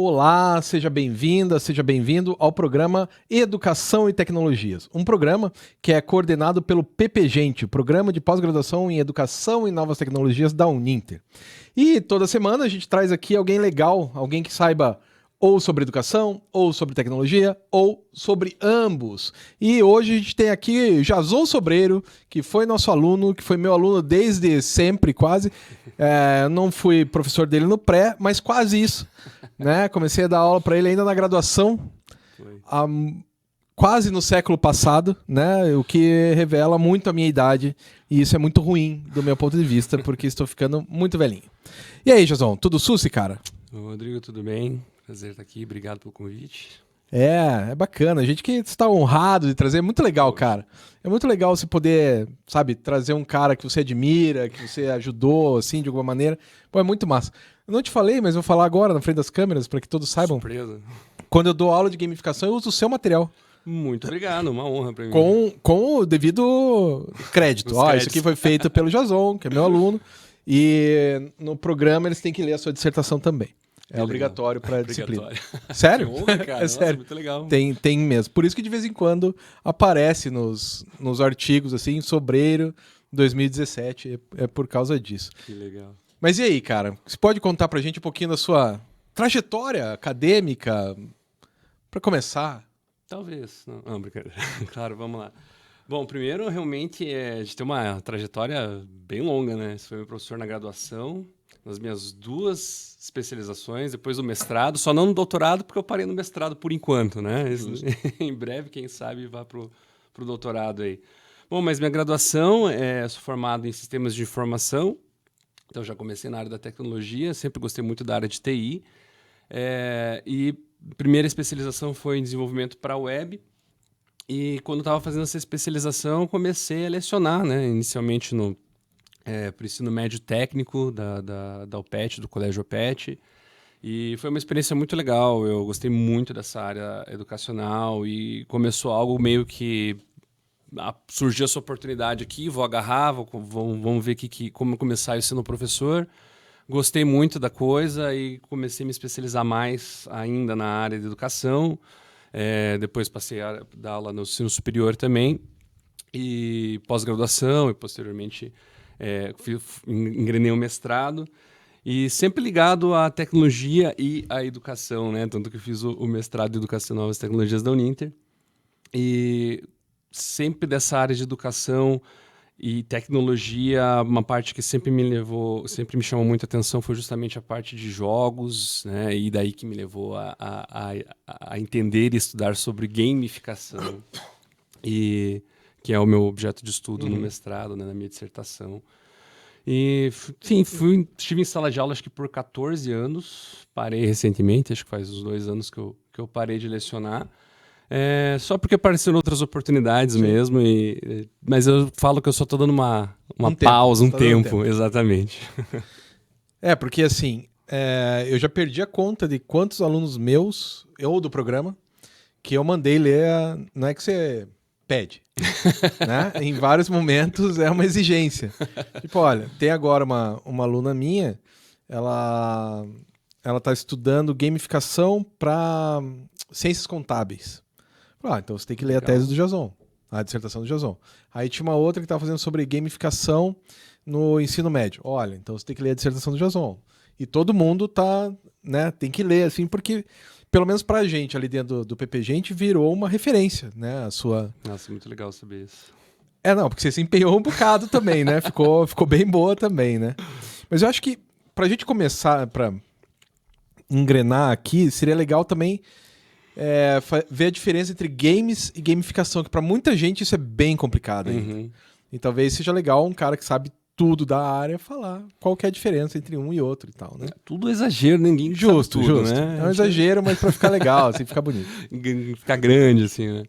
Olá, seja bem-vinda, seja bem-vindo ao programa Educação e Tecnologias, um programa que é coordenado pelo PPGente, o Programa de Pós-Graduação em Educação e Novas Tecnologias da Uninter. E toda semana a gente traz aqui alguém legal, alguém que saiba ou sobre educação, ou sobre tecnologia, ou sobre ambos. E hoje a gente tem aqui Jason Sobreiro, que foi nosso aluno, que foi meu aluno desde sempre, quase. Não fui professor dele no pré, mas quase isso. Né? Comecei a dar aula para ele ainda na graduação, quase no século passado, né? O que revela muito a minha idade. E isso é muito ruim do meu ponto de vista, porque estou ficando muito velhinho. E aí, Jason, tudo susse, cara? Rodrigo, tudo bem? Prazer estar aqui, obrigado pelo convite. É bacana. A gente que está honrado de trazer, é muito legal, cara. É muito legal você poder, sabe, trazer um cara que você admira, que você ajudou, assim, de alguma maneira. Pô, é muito massa. Eu não te falei, mas vou falar agora na frente das câmeras para que todos saibam. Surpresa. Quando eu dou aula de gamificação, eu uso o seu material. Muito obrigado, uma honra para mim. Com o devido crédito. Ó, isso aqui foi feito pelo Jason, que é meu aluno. E no programa eles têm que ler a sua dissertação também. É obrigatório para a disciplina. Sério? Que honra, cara. É sério. Nossa, muito legal. Tem mesmo. Por isso que de vez em quando aparece nos artigos, assim, Sobreiro 2017. É por causa disso. Que legal. Mas e aí, cara? Você pode contar pra gente um pouquinho da sua trajetória acadêmica? Pra começar. Talvez. Não, brincadeira. Claro, vamos lá. Bom, primeiro, realmente, a gente tem uma trajetória bem longa, né? Você foi meu professor na graduação, nas minhas 2 especializações, depois do mestrado, só não no doutorado, porque eu parei no mestrado por enquanto, né? Em breve, quem sabe, vá pro doutorado aí. Bom, mas minha graduação, sou formado em sistemas de informação, então já comecei na área da tecnologia, sempre gostei muito da área de TI, e a primeira especialização foi em desenvolvimento para web, e quando estava fazendo essa especialização, comecei a lecionar, né? Inicialmente para o ensino médio técnico da UPET, do Colégio UPET. E foi uma experiência muito legal. Eu gostei muito dessa área educacional e começou algo meio que surgiu essa oportunidade aqui, vou agarrar, vamos ver como começar isso sendo professor. Gostei muito da coisa e comecei a me especializar mais ainda na área de educação. Depois passei a dar aula no ensino superior também, e pós-graduação, e posteriormente engrenei um mestrado, e sempre ligado à tecnologia e à educação, né? Tanto que eu fiz o mestrado de Educação e Novas Tecnologias da Uninter, e sempre dessa área de educação e tecnologia, uma parte que sempre me chamou muita atenção foi justamente a parte de jogos, né? E daí que me levou a entender e estudar sobre gamificação, e que é o meu objeto de estudo no mestrado, né? Na minha dissertação. E, enfim, estive em sala de aula acho que por 14 anos, parei recentemente, acho que faz uns 2 anos que eu parei de lecionar. Só porque apareceram outras oportunidades. Sim. Mesmo, mas eu falo que eu só estou dando uma pausa, um tempo, exatamente. Porque assim, eu já perdi a conta de quantos alunos meus, ou do programa, que eu mandei ler, não é que você pede, né? Em vários momentos é uma exigência. Tipo, olha, tem agora uma aluna minha, ela está estudando gamificação para ciências contábeis. Então você tem que ler a tese do Jason, a dissertação do Jason. Aí tinha uma outra que estava fazendo sobre gamificação no ensino médio. Olha, então você tem que ler a dissertação do Jason. E todo mundo tem que ler, assim, porque, pelo menos pra gente ali dentro do PPGente, virou uma referência, né? A sua... Nossa, muito legal saber isso. Porque você se empenhou um bocado também, né? Ficou bem boa também, né? Mas eu acho que pra gente começar, pra engrenar aqui, seria legal também ver a diferença entre games e gamificação, que pra muita gente isso é bem complicado ainda. E talvez seja legal um cara que sabe tudo da área falar qual que é a diferença entre um e outro e tal, né? Tudo é exagero, ninguém justo, sabe tudo, né? É um exagero, mas pra ficar legal, assim, ficar bonito. Ficar grande, assim, né?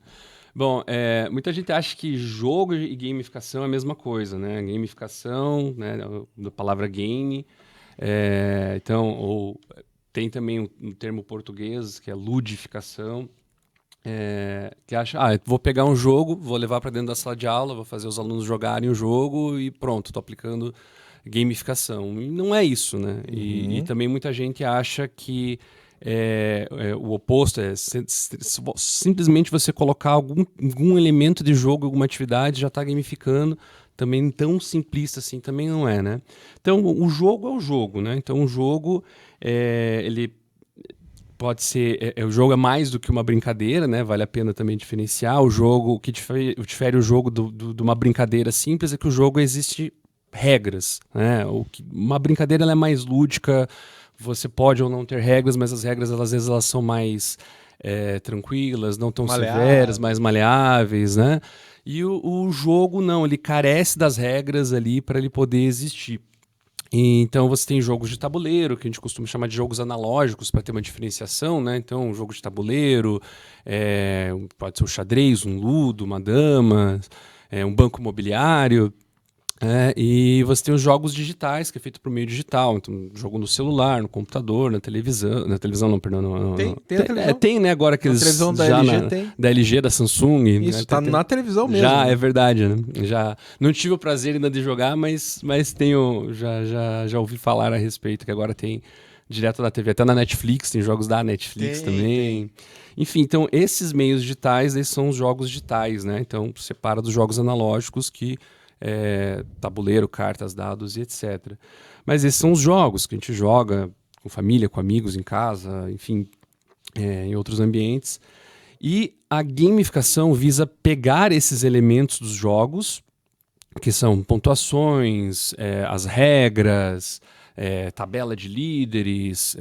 Bom, muita gente acha que jogo e gamificação é a mesma coisa, né? Gamificação, né, da palavra game, ou tem também um termo português que é ludificação, que acha, vou pegar um jogo, vou levar para dentro da sala de aula, vou fazer os alunos jogarem o jogo e pronto, estou aplicando gamificação. E não é isso, né? E também muita gente acha que o oposto, simplesmente você colocar algum elemento de jogo, alguma atividade, já está gamificando. Também tão simplista assim também não é, né? Então, o jogo é o jogo, né? Então, o jogo, ele pode ser... o jogo é mais do que uma brincadeira, né? Vale a pena também diferenciar. O jogo, o que difere o jogo de uma brincadeira simples é que o jogo existe regras, né? Uma brincadeira ela é mais lúdica, você pode ou não ter regras, mas as regras, às vezes, elas são mais tranquilas, não tão severas, mais maleáveis, né? E o jogo, não, ele carece das regras ali para ele poder existir. Então você tem jogos de tabuleiro, que a gente costuma chamar de jogos analógicos para ter uma diferenciação, né? Então, um jogo de tabuleiro, pode ser um xadrez, um ludo, uma dama, um banco imobiliário. E você tem os jogos digitais, que é feito por meio digital. Então, jogo no celular, no computador, na televisão. Na televisão, não, perdão. Tem a televisão. Tem, né? Agora aqueles. Na televisão da LG tem. Da LG, da Samsung. Isso, né, tá na televisão mesmo. Já, é verdade, né? Já não tive o prazer ainda de jogar, mas tenho. Já ouvi falar a respeito, que agora tem direto da TV. Até na Netflix, tem jogos da Netflix também. Enfim, então, esses meios digitais, eles são os jogos digitais, né? Então, separa dos jogos analógicos que. Tabuleiro, cartas, dados e etc. Mas esses são os jogos que a gente joga com família, com amigos, em casa, enfim, em outros ambientes. E a gamificação visa pegar esses elementos dos jogos, que são pontuações, as regras, tabela de líderes,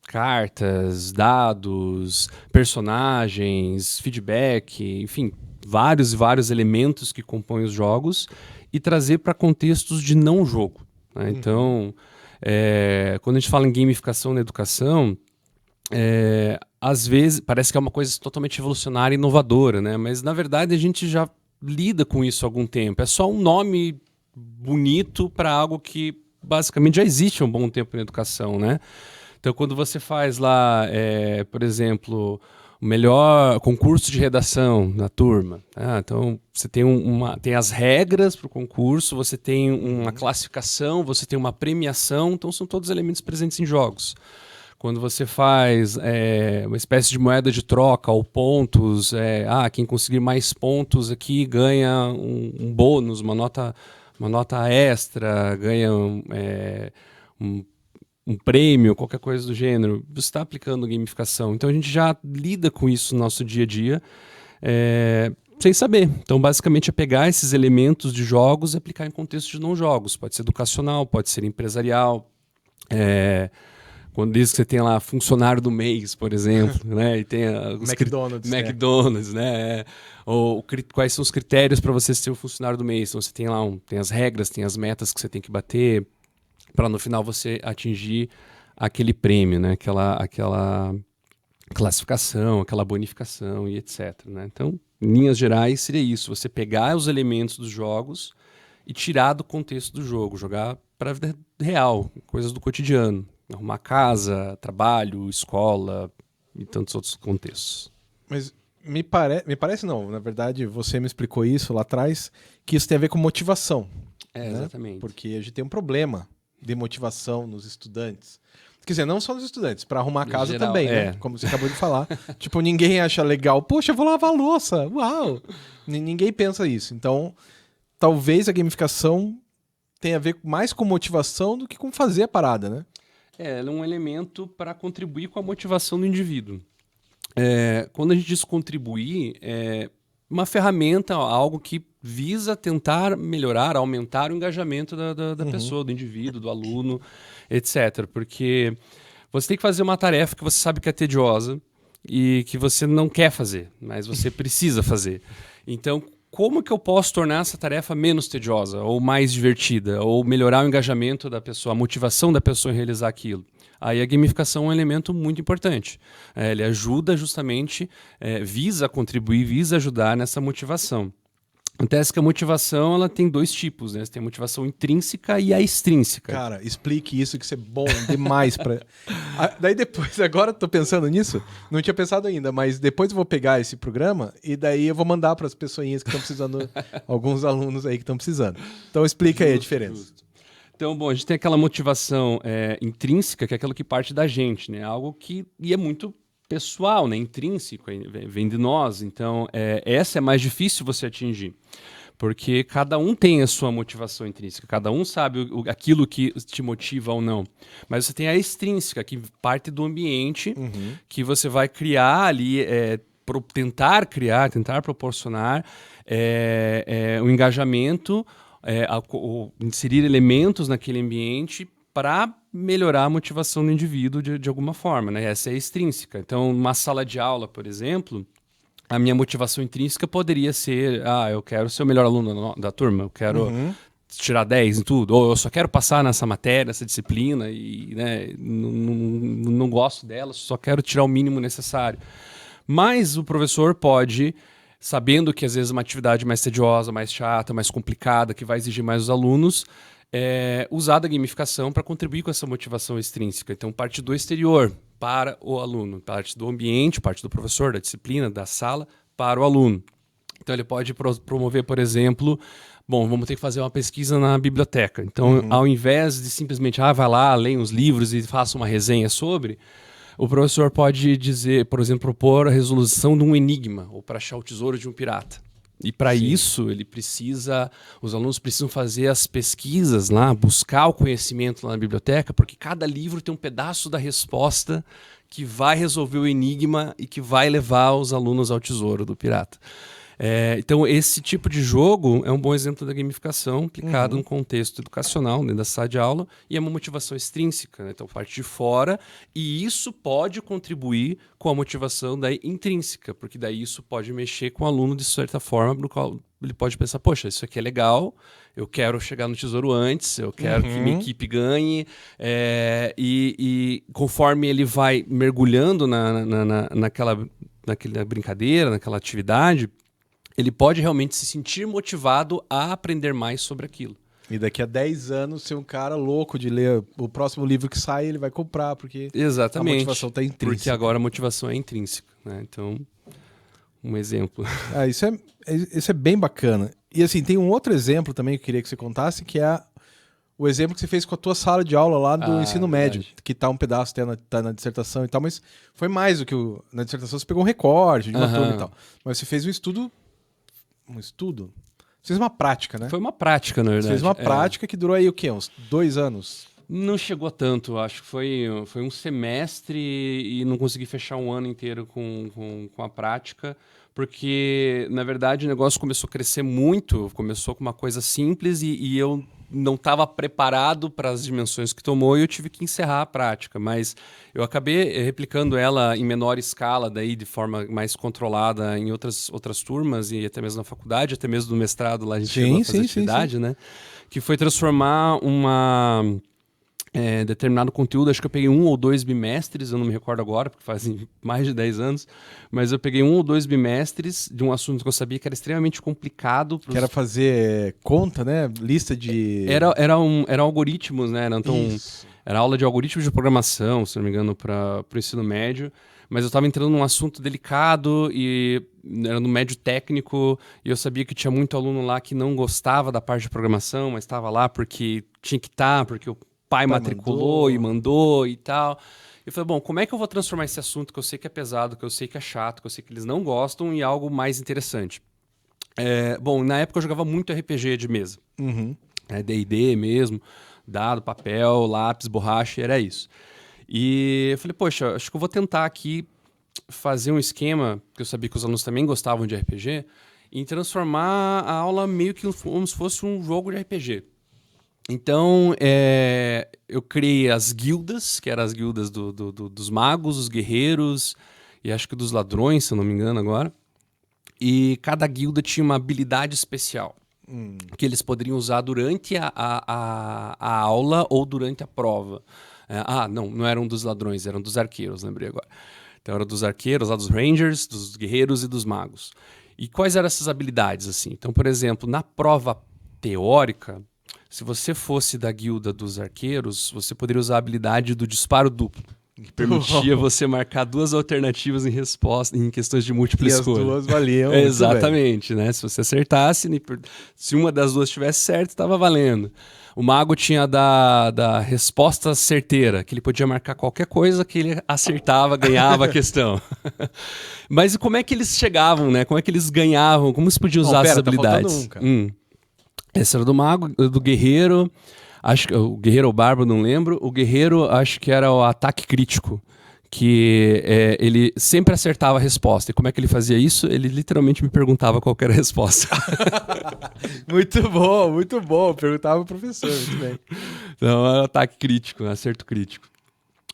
cartas, dados, personagens, feedback, enfim, vários e vários elementos que compõem os jogos e trazer para contextos de não jogo, né? Então, quando a gente fala em gamificação na educação, às vezes parece que é uma coisa totalmente revolucionária e inovadora, né? Mas na verdade a gente já lida com isso há algum tempo. É só um nome bonito para algo que basicamente já existe há um bom tempo na educação, né? Então, quando você faz lá, por exemplo, o melhor concurso de redação na turma, então você tem tem as regras para o concurso, você tem uma classificação, você tem uma premiação, então são todos elementos presentes em jogos. Quando você faz uma espécie de moeda de troca ou pontos, quem conseguir mais pontos aqui ganha um bônus, uma nota extra, ganha um prêmio, qualquer coisa do gênero. Você está aplicando gamificação. Então a gente já lida com isso no nosso dia a dia, sem saber. Então basicamente é pegar esses elementos de jogos e aplicar em contexto de não jogos. Pode ser educacional, pode ser empresarial. Quando diz que você tem lá funcionário do mês, por exemplo, né? E tem os McDonald's, né? Ou quais são os critérios para você ser o funcionário do mês? Então você tem lá tem as regras, tem as metas que você tem que bater para no final você atingir aquele prêmio, né? Aquela classificação, aquela bonificação e etc, né? Então, em linhas gerais, seria isso: você pegar os elementos dos jogos e tirar do contexto do jogo, jogar para a vida real, coisas do cotidiano. Arrumar casa, trabalho, escola e tantos outros contextos. Mas me parece não, na verdade você me explicou isso lá atrás, que isso tem a ver com motivação. Né? Exatamente. Porque a gente tem um problema de motivação nos estudantes. Quer dizer, não só nos estudantes, para arrumar a casa geral, também, né? Como você acabou de falar. Tipo, ninguém acha legal, poxa, eu vou lavar a louça, uau! Ninguém pensa isso. Então, talvez a gamificação tenha a ver mais com motivação do que com fazer a parada, né? Ela é um elemento para contribuir com a motivação do indivíduo. Quando a gente diz contribuir, é uma ferramenta, algo que visa tentar melhorar, aumentar o engajamento da pessoa, do indivíduo, do aluno, etc. Porque você tem que fazer uma tarefa que você sabe que é tediosa e que você não quer fazer, mas você precisa fazer. Então, como que eu posso tornar essa tarefa menos tediosa, ou mais divertida, ou melhorar o engajamento da pessoa, a motivação da pessoa em realizar aquilo? Aí a gamificação é um elemento muito importante. Ele ajuda justamente, visa contribuir, visa ajudar nessa motivação. Acontece que a motivação ela tem dois tipos, né? Você tem a motivação intrínseca e a extrínseca. Cara, explique isso, que isso é bom demais para. Daí depois, agora eu tô pensando nisso, não tinha pensado ainda, mas depois eu vou pegar esse programa e daí eu vou mandar para as pessoinhas que estão precisando, alguns alunos aí que estão precisando. Então explica aí a diferença. Justo. Então, bom, a gente tem aquela motivação intrínseca, que é aquilo que parte da gente, né? Algo que é muito pessoal, né? Intrínseco, vem de nós. Então, essa é mais difícil você atingir. Porque cada um tem a sua motivação intrínseca, cada um sabe aquilo que te motiva ou não. Mas você tem a extrínseca, que parte do ambiente, que você vai criar ali, tentar proporcionar um engajamento, inserir elementos naquele ambiente para melhorar a motivação do indivíduo de alguma forma, né? Essa é a extrínseca. Então, uma sala de aula, por exemplo, a minha motivação intrínseca poderia ser, eu quero ser o melhor aluno da turma, eu quero tirar 10 em tudo, ou eu só quero passar nessa matéria, nessa disciplina, e né, não gosto dela, só quero tirar o mínimo necessário. Mas o professor pode, sabendo que às vezes é uma atividade mais tediosa, mais chata, mais complicada, que vai exigir mais dos alunos, usar da gamificação para contribuir com essa motivação extrínseca. Então, parte do exterior para o aluno, parte do ambiente, parte do professor, da disciplina, da sala, para o aluno. Então, ele pode promover, por exemplo, vamos ter que fazer uma pesquisa na biblioteca. Então, ao invés de simplesmente, vai lá, leia os livros e faça uma resenha sobre, o professor pode dizer, por exemplo, propor a resolução de um enigma, ou para achar o tesouro de um pirata. E para isso, os alunos precisam fazer as pesquisas lá, buscar o conhecimento lá na biblioteca, porque cada livro tem um pedaço da resposta que vai resolver o enigma e que vai levar os alunos ao tesouro do pirata. Então, esse tipo de jogo é um bom exemplo da gamificação aplicado num contexto educacional, dentro da sala de aula, e é uma motivação extrínseca, né? Então, parte de fora, e isso pode contribuir com a motivação daí intrínseca, porque daí isso pode mexer com o aluno de certa forma, no qual ele pode pensar, poxa, isso aqui é legal, eu quero chegar no tesouro antes, eu quero que minha equipe ganhe, e conforme ele vai mergulhando naquela brincadeira, naquela atividade, ele pode realmente se sentir motivado a aprender mais sobre aquilo. E daqui a 10 anos, ser um cara louco de ler o próximo livro que sai, ele vai comprar, porque exatamente, a motivação está intrínseca. Porque agora a motivação é intrínseca, né? Então, um exemplo. Isso é bem bacana. E assim, tem um outro exemplo também que eu queria que você contasse, que é o exemplo que você fez com a tua sala de aula lá do ensino médio, que tá um pedaço, tá na dissertação e tal, mas foi mais do que na dissertação você pegou um recorte de uma turma e tal. Mas você fez um estudo? Você fez uma prática, né? Foi uma prática, na verdade. Você fez uma prática que durou aí o quê? Uns 2 anos? Não chegou a tanto, acho que foi um semestre e não consegui fechar um ano inteiro com a prática, porque, na verdade, o negócio começou a crescer muito, começou com uma coisa simples e eu não estava preparado para as dimensões que tomou e eu tive que encerrar a prática, mas eu acabei replicando ela em menor escala, daí de forma mais controlada em outras turmas e até mesmo na faculdade, até mesmo no mestrado lá a gente chegou a fazer atividade, né? Que foi transformar determinado conteúdo, acho que eu peguei 1 ou 2 bimestres, eu não me recordo agora, porque fazem mais de 10 anos, mas eu peguei 1 ou 2 bimestres de um assunto que eu sabia que era extremamente complicado. Que era fazer conta, né? Lista de... Eram algoritmos, né? Era aula de algoritmos de programação, se não me engano, para o ensino médio, mas eu estava entrando num assunto delicado e era no médio técnico, e eu sabia que tinha muito aluno lá que não gostava da parte de programação, mas estava lá porque tinha que estar, porque o pai matriculou e mandou e tal. Eu falei, como é que eu vou transformar esse assunto que eu sei que é pesado, que eu sei que é chato, que eu sei que eles não gostam, em algo mais interessante? Na época eu jogava muito RPG de mesa. D&D mesmo, dado, papel, lápis, borracha, era isso. E eu falei, poxa, acho que eu vou tentar aqui fazer um esquema, que eu sabia que os alunos também gostavam de RPG, em transformar a aula meio que como se fosse um jogo de RPG. Então, eu criei as guildas, que eram as guildas dos magos, dos guerreiros e acho que dos ladrões, se eu não me engano agora. E cada guilda tinha uma habilidade especial que eles poderiam usar durante a aula ou durante a prova. Não eram dos ladrões, eram dos arqueiros, lembrei agora. Então, era dos arqueiros, lá dos rangers, dos guerreiros e dos magos. E quais eram essas habilidades, assim? Então, por exemplo, na prova teórica, se você fosse da guilda dos arqueiros, você poderia usar a habilidade do disparo duplo. que permitia você marcar 2 alternativas em resposta, em questões de múltipla escolha. E as 2 valiam. Exatamente, né? Se você acertasse, se uma das 2 estivesse certa, estava valendo. O mago tinha da resposta certeira, que ele podia marcar qualquer coisa que ele acertava, ganhava a questão. Mas e como é que eles chegavam, né? Como é que eles ganhavam? Como se podia usar essas habilidades? Tá faltando um, cara. Esse era do mago, do guerreiro. Acho que o guerreiro ou bárbaro, não lembro. O guerreiro, acho que era o ataque crítico. Que ele sempre acertava a resposta. E como é que ele fazia isso? Ele literalmente me perguntava qual era a resposta. Muito bom, muito bom. Perguntava o professor, muito bem. Então, era ataque crítico, acerto crítico.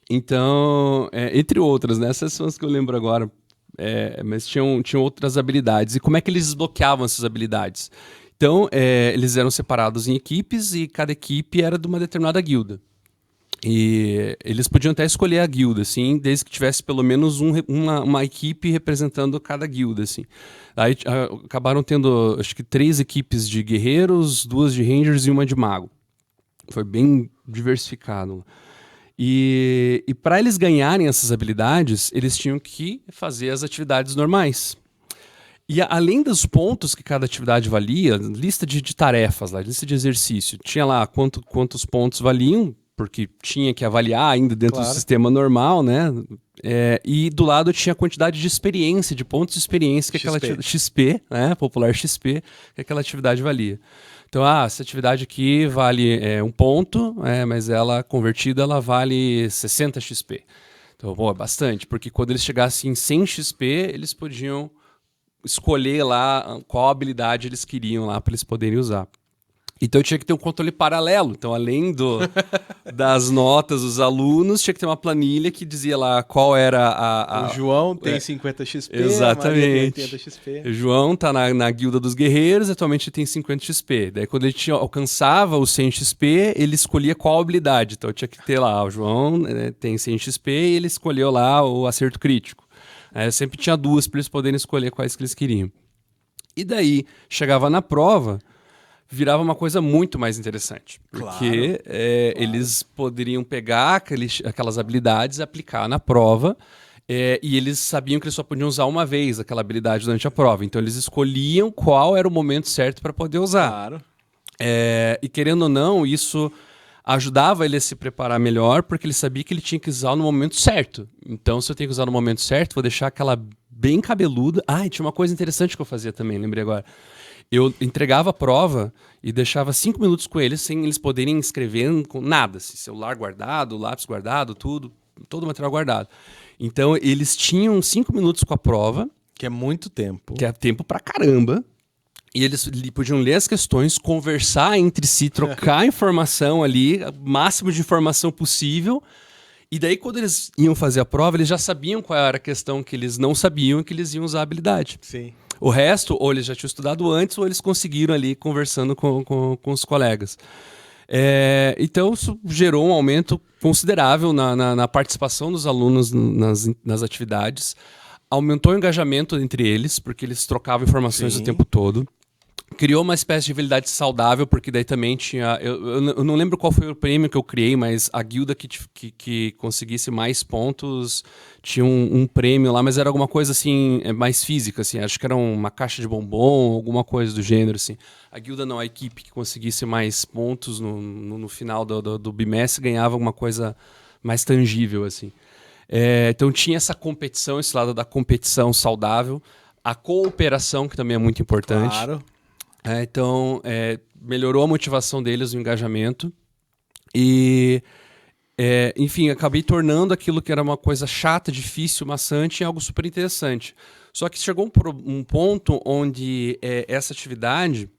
Então, entre outras, né? Essas são as que eu lembro agora. Mas tinham outras habilidades. E como é que eles desbloqueavam essas habilidades? Então, eles eram separados em equipes e cada equipe era de uma determinada guilda. E eles podiam até escolher a guilda, assim, desde que tivesse pelo menos uma equipe representando cada guilda, assim. Aí acabaram tendo, acho que 3 equipes de guerreiros, 2 de rangers e uma de mago. Foi bem diversificado. E para eles ganharem essas habilidades, eles tinham que fazer as atividades normais. E além dos pontos que cada atividade valia, lista de tarefas, lá, lista de exercício, tinha lá quantos pontos valiam, porque tinha que avaliar ainda dentro do sistema normal, né? E do lado tinha a quantidade de experiência, de pontos de experiência que aquela XP, né? Popular XP, que aquela atividade valia. Então, essa atividade aqui vale 1 ponto, mas ela convertida ela vale 60 XP. Então, é bastante, porque quando eles chegassem em 100 XP, eles podiam escolher lá qual habilidade eles queriam lá para eles poderem usar. Então eu tinha que ter um controle paralelo. Então, além das notas dos alunos, tinha que ter uma planilha que dizia lá qual era O João tem 50 XP, exatamente. A Maria tem 80 XP. O João tá na guilda dos guerreiros, atualmente tem 50 XP. Daí quando ele alcançava os 100 XP, ele escolhia qual habilidade. Então tinha que ter lá, o João tem 100 XP e ele escolheu lá o acerto crítico. Sempre tinha 2 para eles poderem escolher quais que eles queriam. E daí, chegava na prova, virava uma coisa muito mais interessante. Porque eles poderiam pegar aquelas habilidades e aplicar na prova. E eles sabiam que eles só podiam usar uma vez aquela habilidade durante a prova. Então eles escolhiam qual era o momento certo para poder usar. Claro. E querendo ou não, isso ajudava ele a se preparar melhor, porque ele sabia que ele tinha que usar no momento certo. Então, se eu tenho que usar no momento certo, vou deixar aquela bem cabeluda. E tinha uma coisa interessante que eu fazia também, lembrei agora. Eu entregava a prova e deixava 5 minutos com eles, sem eles poderem escrever com nada. Assim, celular guardado, lápis guardado, todo o material guardado. Então, eles tinham 5 minutos com a prova. Que é muito tempo. Que é tempo pra caramba. E eles podiam ler as questões, conversar entre si, trocar informação ali, o máximo de informação possível. E daí, quando eles iam fazer a prova, eles já sabiam qual era a questão que eles não sabiam e que eles iam usar a habilidade. Sim. O resto, ou eles já tinham estudado antes, ou eles conseguiram ali conversando com os colegas. Então, isso gerou um aumento considerável na participação dos alunos nas atividades. Aumentou o engajamento entre eles, porque eles trocavam informações o tempo todo. Criou uma espécie de rivalidade saudável, porque daí também tinha... Eu não lembro qual foi o prêmio que eu criei, mas a guilda que conseguisse mais pontos tinha um prêmio lá, mas era alguma coisa assim, mais física, assim. Acho que era uma caixa de bombom, alguma coisa do gênero, assim. A guilda não, a equipe que conseguisse mais pontos no final do bimestre ganhava alguma coisa mais tangível, assim. Então tinha essa competição, esse lado da competição saudável. A cooperação, que também é muito importante. Claro. Então, melhorou a motivação deles, o engajamento. E, enfim, acabei tornando aquilo que era uma coisa chata, difícil, maçante, em algo super interessante. Só que chegou um ponto onde essa atividade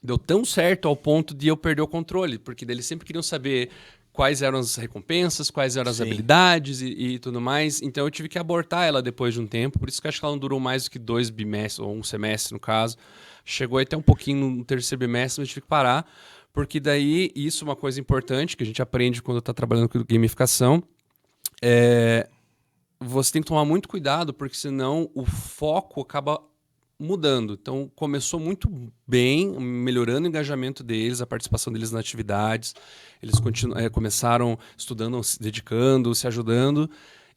deu tão certo ao ponto de eu perder o controle, porque eles sempre queriam saber quais eram as recompensas, quais eram as habilidades e tudo mais. Então eu tive que abortar ela depois de um tempo, por isso que acho que ela não durou mais do que 2 bimestres, ou 1 semestre no caso. Chegou até um pouquinho no 3º bimestre, mas tive que parar, porque daí isso é uma coisa importante que a gente aprende quando está trabalhando com gamificação. Você tem que tomar muito cuidado, porque senão o foco acaba mudando. Então, começou muito bem, melhorando o engajamento deles, a participação deles nas atividades. Eles começaram estudando, se dedicando, se ajudando.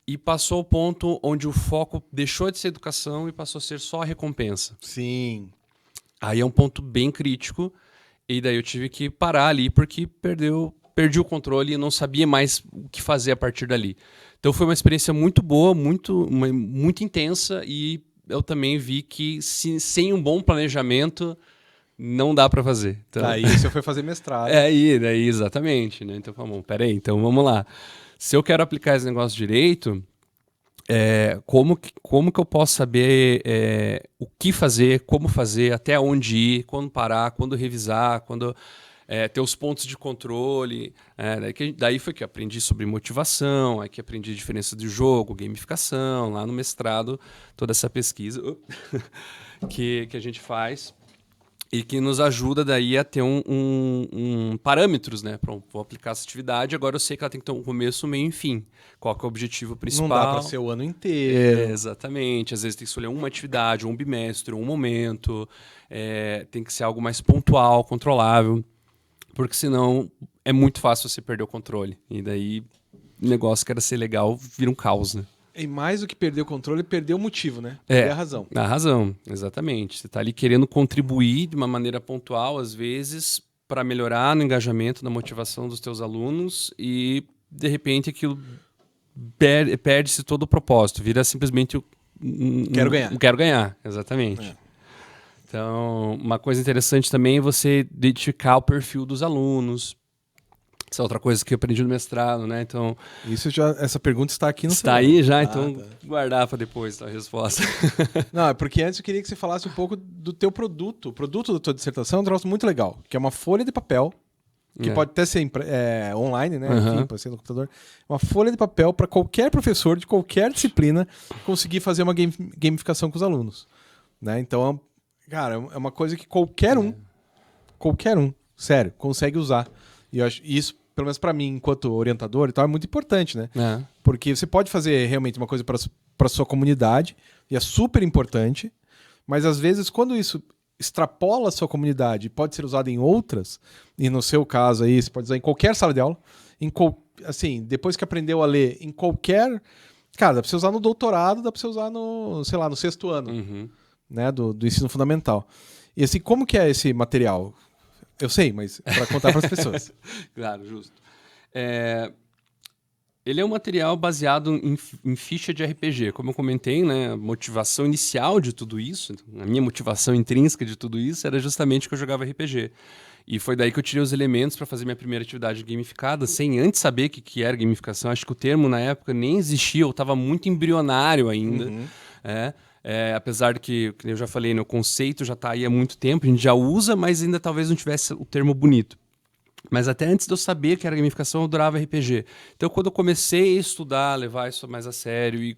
E passou ao ponto onde o foco deixou de ser educação e passou a ser só a recompensa. Sim. Aí é um ponto bem crítico. E daí eu tive que parar ali porque perdi o controle e não sabia mais o que fazer a partir dali. Então foi uma experiência muito boa, muito intensa, e eu também vi que sem um bom planejamento não dá para fazer. Então, Daí você foi fazer mestrado. daí exatamente, né? Então, bom, peraí, então vamos lá. Se eu quero aplicar esse negócio direito, como que eu posso saber o que fazer, como fazer, até onde ir, quando parar, quando revisar, quando ter os pontos de controle. Daí foi que eu aprendi sobre motivação, aí que aprendi a diferença de jogo, gamificação, lá no mestrado, toda essa pesquisa que a gente faz. E que nos ajuda daí a ter parâmetros, né? Vou aplicar essa atividade, agora eu sei que ela tem que ter um começo, um meio e um fim. Qual que é o objetivo principal? Não dá para ser o ano inteiro. Exatamente. Às vezes tem que escolher uma atividade, um bimestre, um momento. Tem que ser algo mais pontual, controlável. Porque senão é muito fácil você perder o controle. E daí o negócio que era ser legal vira um caos, né? E mais do que perder o controle, perder o motivo, né? Perder a razão. A razão, exatamente. Você está ali querendo contribuir de uma maneira pontual, às vezes, para melhorar no engajamento, na motivação dos teus alunos, e, de repente, aquilo perde-se todo o propósito. Vira simplesmente Quero ganhar. Quero ganhar, exatamente. Então, uma coisa interessante também é você identificar o perfil dos alunos. Essa é outra coisa que eu aprendi no mestrado, né? Então, essa pergunta está aqui no Está aí já, então guardar para depois a resposta. Não, é porque antes eu queria que você falasse um pouco do teu produto. O produto da tua dissertação é um troço muito legal, que é uma folha de papel, que pode até ser online, né? Enfim, pode ser no computador. Uma folha de papel para qualquer professor de qualquer disciplina conseguir fazer uma gamificação com os alunos. Né? Então, cara, é uma coisa que qualquer um, sério, consegue usar. E eu acho isso, pelo menos para mim, enquanto orientador e tal, é muito importante, né? Porque você pode fazer realmente uma coisa para sua comunidade, e é super importante, mas às vezes quando isso extrapola a sua comunidade, pode ser usado em outras, e no seu caso aí, você pode usar em qualquer sala de aula, assim, depois que aprendeu a ler em qualquer... Cara, dá para você usar no doutorado, dá para você usar no, sei lá, no 6º ano, né, do ensino fundamental. E assim, como que é esse material? Eu sei, mas para contar para as pessoas. Claro, justo. Ele é um material baseado em ficha de RPG. Como eu comentei, né, a motivação inicial de tudo isso, a minha motivação intrínseca de tudo isso era justamente que eu jogava RPG. E foi daí que eu tirei os elementos para fazer minha primeira atividade gamificada, sem antes saber o que era gamificação. Acho que o termo, na época, nem existia, eu estava muito embrionário ainda. Apesar de que eu já falei, o conceito já está aí há muito tempo, a gente já usa, mas ainda talvez não tivesse o termo bonito. Mas até antes de eu saber que era gamificação, eu adorava RPG. Então, quando eu comecei a estudar, levar isso mais a sério, e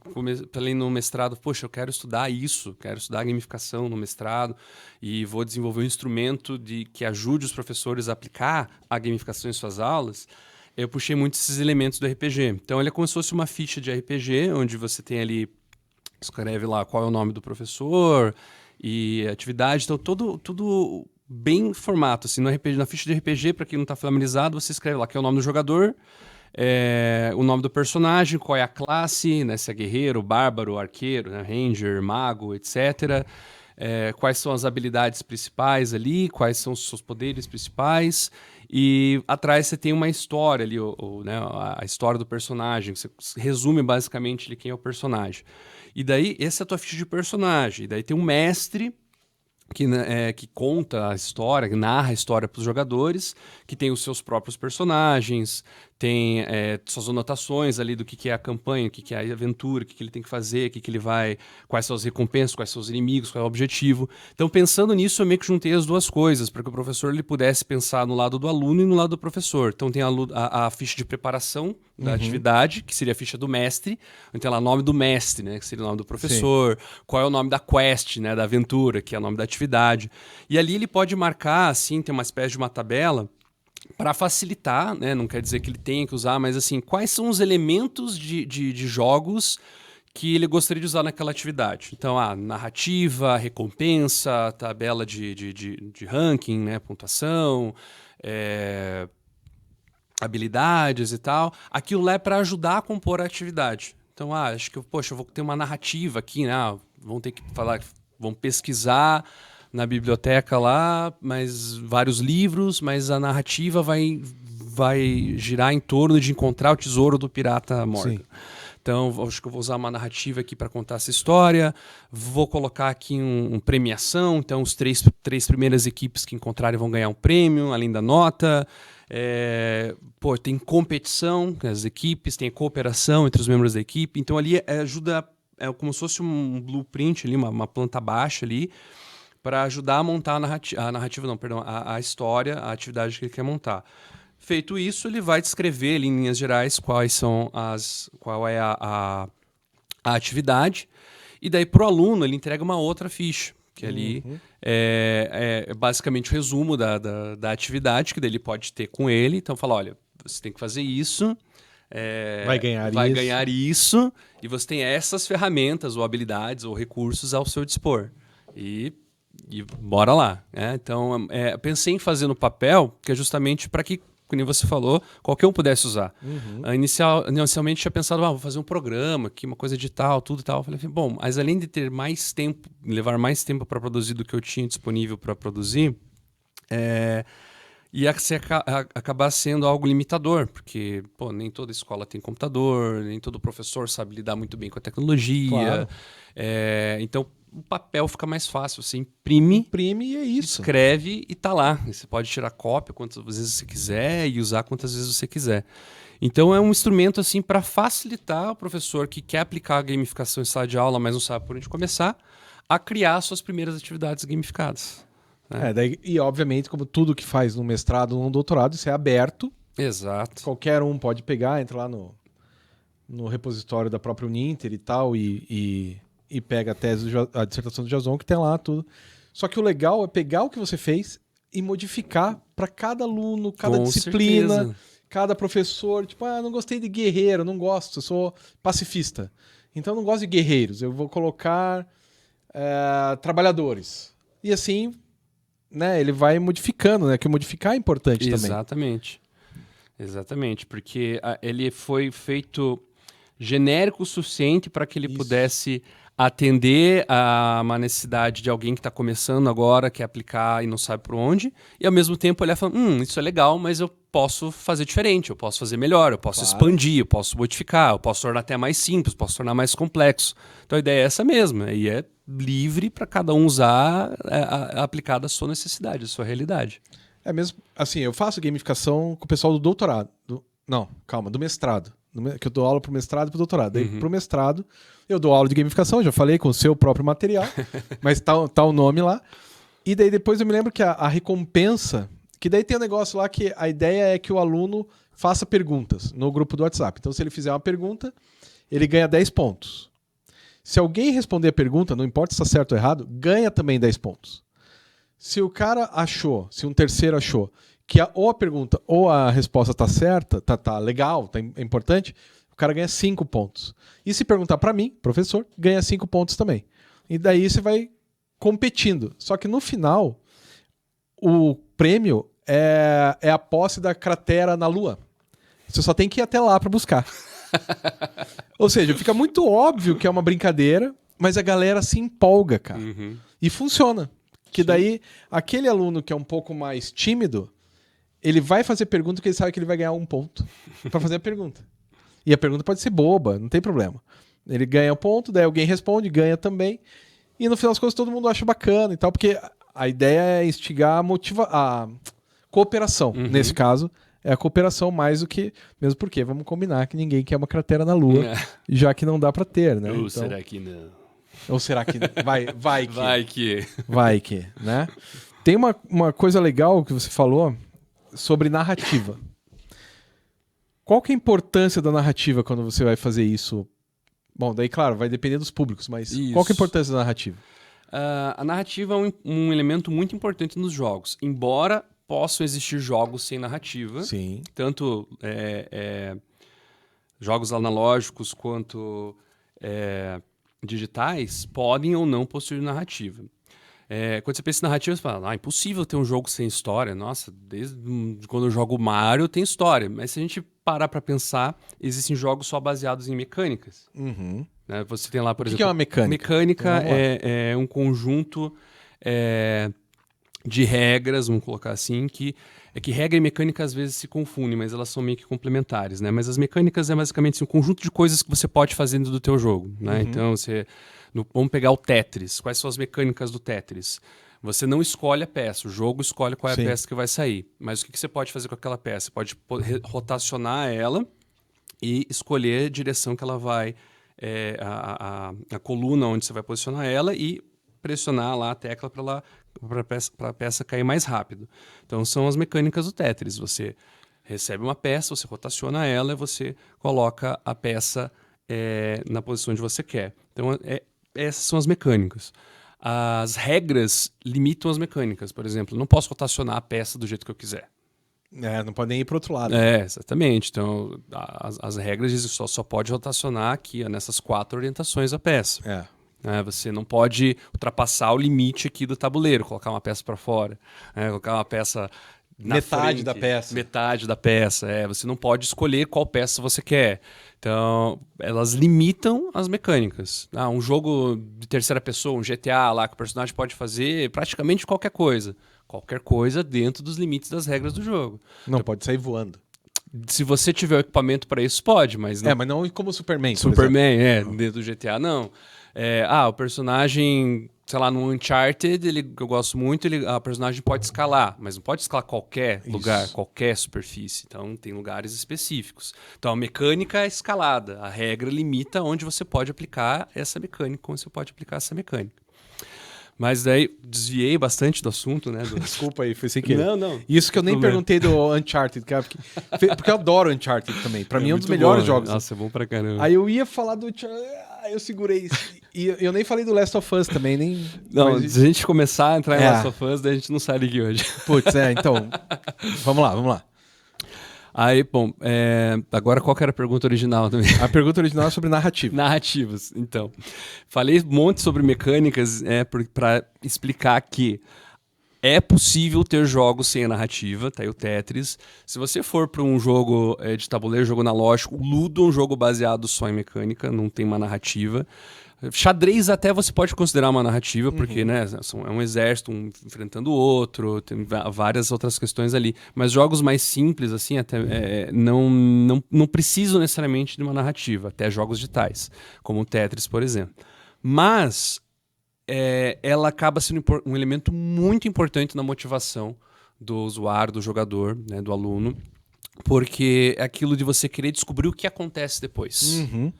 falei no mestrado, poxa, eu quero estudar isso, quero estudar gamificação no mestrado, e vou desenvolver um instrumento que ajude os professores a aplicar a gamificação em suas aulas, eu puxei muito esses elementos do RPG. Então, ele é como se fosse uma ficha de RPG, onde você tem ali, escreve lá qual é o nome do professor e atividade, então tudo bem formato, assim, no RPG, na ficha de RPG, para quem não está familiarizado, você escreve lá que é o nome do jogador, o nome do personagem, qual é a classe, né, se é guerreiro, bárbaro, arqueiro, né, ranger, mago, etc. Quais são as habilidades principais ali, quais são os seus poderes principais, e atrás você tem uma história ali, né, a história do personagem, você resume basicamente ali quem é o personagem. E daí, essa é a tua ficha de personagem. E daí tem um mestre que conta a história, que narra a história para os jogadores, que tem os seus próprios personagens, tem suas anotações ali do que é a campanha, o que é a aventura, o que ele tem que fazer, quais são as recompensas, quais são os inimigos, qual é o objetivo. Então, pensando nisso, eu meio que juntei as duas coisas, para que o professor ele pudesse pensar no lado do aluno e no lado do professor. Então, tem a ficha de preparação da atividade, que seria a ficha do mestre, então lá o nome do mestre, né, que seria o nome do professor, qual é o nome da quest, né, da aventura, que é o nome da atividade. E ali ele pode marcar, assim, tem uma espécie de uma tabela, para facilitar, né? Não quer dizer que ele tenha que usar, mas assim, quais são os elementos de jogos que ele gostaria de usar naquela atividade. Então, narrativa, recompensa, tabela de ranking, né, pontuação, habilidades e tal. Aquilo lá é para ajudar a compor a atividade. Então, acho que eu vou ter uma narrativa aqui, né? Vão ter que falar, vão pesquisar na biblioteca lá, mas vários livros, mas a narrativa vai girar em torno de encontrar o tesouro do pirata Morgan. Sim. Então, acho que eu vou usar uma narrativa aqui para contar essa história. Vou colocar aqui uma premiação. Então, os três primeiras equipes que encontrarem vão ganhar um prêmio, além da nota. Tem competição com as equipes, tem cooperação entre os membros da equipe. Então, ali ajuda, como se fosse um blueprint, ali, uma planta baixa ali, para ajudar a montar a história, a atividade que ele quer montar. Feito isso, ele vai descrever ali, em linhas gerais qual é a atividade, e daí para o aluno ele entrega uma outra ficha, que ali é basicamente o resumo da atividade, que daí ele pode ter com ele. Então fala, olha, você tem que fazer isso, vai ganhar isso, e você tem essas ferramentas, ou habilidades, ou recursos ao seu dispor. E bora lá. Então, pensei em fazer no papel, que é justamente para que, como você falou, qualquer um pudesse usar. Inicialmente tinha pensado, vou fazer um programa aqui, uma coisa edital, tudo e tal. Eu falei, bom, mas além de ter mais tempo, levar mais tempo para produzir do que eu tinha disponível para produzir, ia acabar sendo algo limitador, porque nem toda escola tem computador, nem todo professor sabe lidar muito bem com a tecnologia. Claro. Então, o papel fica mais fácil. Você imprime e é isso. Escreve e tá lá. Você pode tirar cópia quantas vezes você quiser e usar quantas vezes você quiser. Então é um instrumento assim para facilitar o professor que quer aplicar a gamificação em sala de aula, mas não sabe por onde começar, a criar suas primeiras atividades gamificadas. E obviamente, como tudo que faz no mestrado ou no doutorado, isso é aberto. Exato. Qualquer um pode pegar, entra lá no repositório da própria Uninter e tal, e pega a dissertação do Jason, que tem lá tudo. Só que o legal é pegar o que você fez e modificar para cada aluno, cada disciplina, certeza. Cada professor. Tipo, não gostei de guerreiro, não gosto, eu sou pacifista. Então eu não gosto de guerreiros, eu vou colocar trabalhadores. E assim, né, ele vai modificando, né? Que modificar é importante também. Exatamente, porque ele foi feito genérico o suficiente para que ele pudesse atender a uma necessidade de alguém que está começando agora, quer aplicar e não sabe por onde, e ao mesmo tempo ele fala, isso é legal, mas eu posso fazer diferente, eu posso fazer melhor, eu posso expandir, eu posso modificar, eu posso tornar até mais simples, posso tornar mais complexo. Então a ideia é essa mesma, e é livre para cada um usar, aplicada à sua necessidade, à sua realidade. É mesmo, assim, eu faço gamificação com o pessoal do doutorado, do mestrado. Que eu dou aula pro mestrado e pro doutorado. Daí, pro mestrado, eu dou aula de gamificação, já falei, com o seu próprio material, mas tá o nome lá. E daí depois eu me lembro que a recompensa, que daí tem um negócio lá que a ideia é que o aluno faça perguntas no grupo do WhatsApp. Então, se ele fizer uma pergunta, ele ganha 10 pontos. Se alguém responder a pergunta, não importa se está certo ou errado, ganha também 10 pontos. Se o cara achou, se um terceiro achou que ou a pergunta ou a resposta tá certa, tá legal, é importante, o cara ganha 5 pontos. E se perguntar para mim, professor, ganha 5 pontos também. E daí você vai competindo. Só que no final, o prêmio é a posse da cratera na Lua. Você só tem que ir até lá para buscar. Ou seja, fica muito óbvio que é uma brincadeira, mas a galera se empolga, cara. E funciona. Que daí, aquele aluno que é um pouco mais tímido, ele vai fazer pergunta porque ele sabe que ele vai ganhar 1 ponto para fazer a pergunta. E a pergunta pode ser boba, não tem problema. Ele ganha 1 ponto, daí alguém responde, ganha também. E no final das contas todo mundo acha bacana e tal, porque a ideia é instigar a cooperação. Nesse caso, é a cooperação mais do que... Mesmo porque, vamos combinar que ninguém quer uma cratera na Lua, já que não dá para ter, né? Ou será que não? Ou será que... Vai que... Vai que, né? Tem uma coisa legal que você falou sobre narrativa. Qual que é a importância da narrativa quando você vai fazer isso? Bom, daí, claro, vai depender dos públicos, mas qual que é a importância da narrativa? A narrativa é um elemento muito importante nos jogos. Embora possam existir jogos sem narrativa, sim, tanto jogos analógicos quanto digitais podem ou não possuir narrativa. Quando você pensa em narrativa, você fala, impossível ter um jogo sem história. Nossa, desde quando eu jogo Mario tem história. Mas se a gente parar para pensar, existem jogos só baseados em mecânicas. Uhum. Né? Você tem lá, por O exemplo... que é uma mecânica? Mecânica é um conjunto de regras, vamos colocar assim, que regra e mecânica às vezes se confundem, mas elas são meio que complementares, né? Mas as mecânicas é basicamente assim, um conjunto de coisas que você pode fazer dentro do teu jogo, né? Uhum. Então, vamos pegar o Tetris. Quais são as mecânicas do Tetris? Você não escolhe a peça, o jogo escolhe qual é Sim. a peça que vai sair. Mas o que você pode fazer com aquela peça? Você pode rotacionar ela e escolher a direção que ela vai, a coluna onde você vai posicionar ela e pressionar lá a tecla para a peça cair mais rápido. Então, são as mecânicas do Tetris. Você recebe uma peça, você rotaciona ela e você coloca a peça na posição onde você quer. Então, essas são as mecânicas. As regras limitam as mecânicas. Por exemplo, eu não posso rotacionar a peça do jeito que eu quiser. Não pode nem ir para outro lado. Exatamente. Então, as regras dizem que só pode rotacionar aqui, nessas 4 orientações a peça. Você não pode ultrapassar o limite aqui do tabuleiro, colocar uma peça para fora, colocar uma peça na metade frente, da peça. Metade da peça. Você não pode escolher qual peça você quer. Então, elas limitam as mecânicas. Um jogo de terceira pessoa, um GTA lá, que o personagem pode fazer praticamente qualquer coisa. Qualquer coisa dentro dos limites das regras do jogo. Não pode sair voando. Se você tiver o equipamento para isso, pode, mas não. Mas não como o Superman. Superman, dentro do GTA, não. O personagem, sei lá, no Uncharted, que eu gosto muito, a personagem pode escalar, mas não pode escalar qualquer lugar, qualquer superfície. Então, tem lugares específicos. Então, a mecânica é escalada. A regra limita onde você pode aplicar essa mecânica, como você pode aplicar essa mecânica. Mas daí, desviei bastante do assunto, né? Desculpa aí, foi sem querer. Não. Isso que eu nem perguntei do Uncharted, cara, porque eu adoro Uncharted também. Pra mim é um dos melhores jogos. Nossa, é bom pra caramba. Aí eu ia falar do Uncharted, eu segurei isso. E eu nem falei do Last of Us também, nem... Não, se a gente começar a entrar em Last of Us, daí a gente não sai daqui hoje. Putz, então... Vamos lá. Aí, bom, agora qual que era a pergunta original também? A pergunta original é sobre narrativa. Narrativas, então. Falei um monte sobre mecânicas para explicar que é possível ter jogos sem a narrativa, tá aí o Tetris. Se você for para um jogo de tabuleiro, jogo analógico, o Ludo é um jogo baseado só em mecânica, não tem uma narrativa. Xadrez até você pode considerar uma narrativa, porque né, é um exército enfrentando o outro, tem várias outras questões ali. Mas jogos mais simples, assim, até não precisam necessariamente de uma narrativa, até jogos digitais, como o Tetris, por exemplo. Mas ela acaba sendo um elemento muito importante na motivação do usuário, do jogador, né, do aluno, porque é aquilo de você querer descobrir o que acontece depois. Uhum.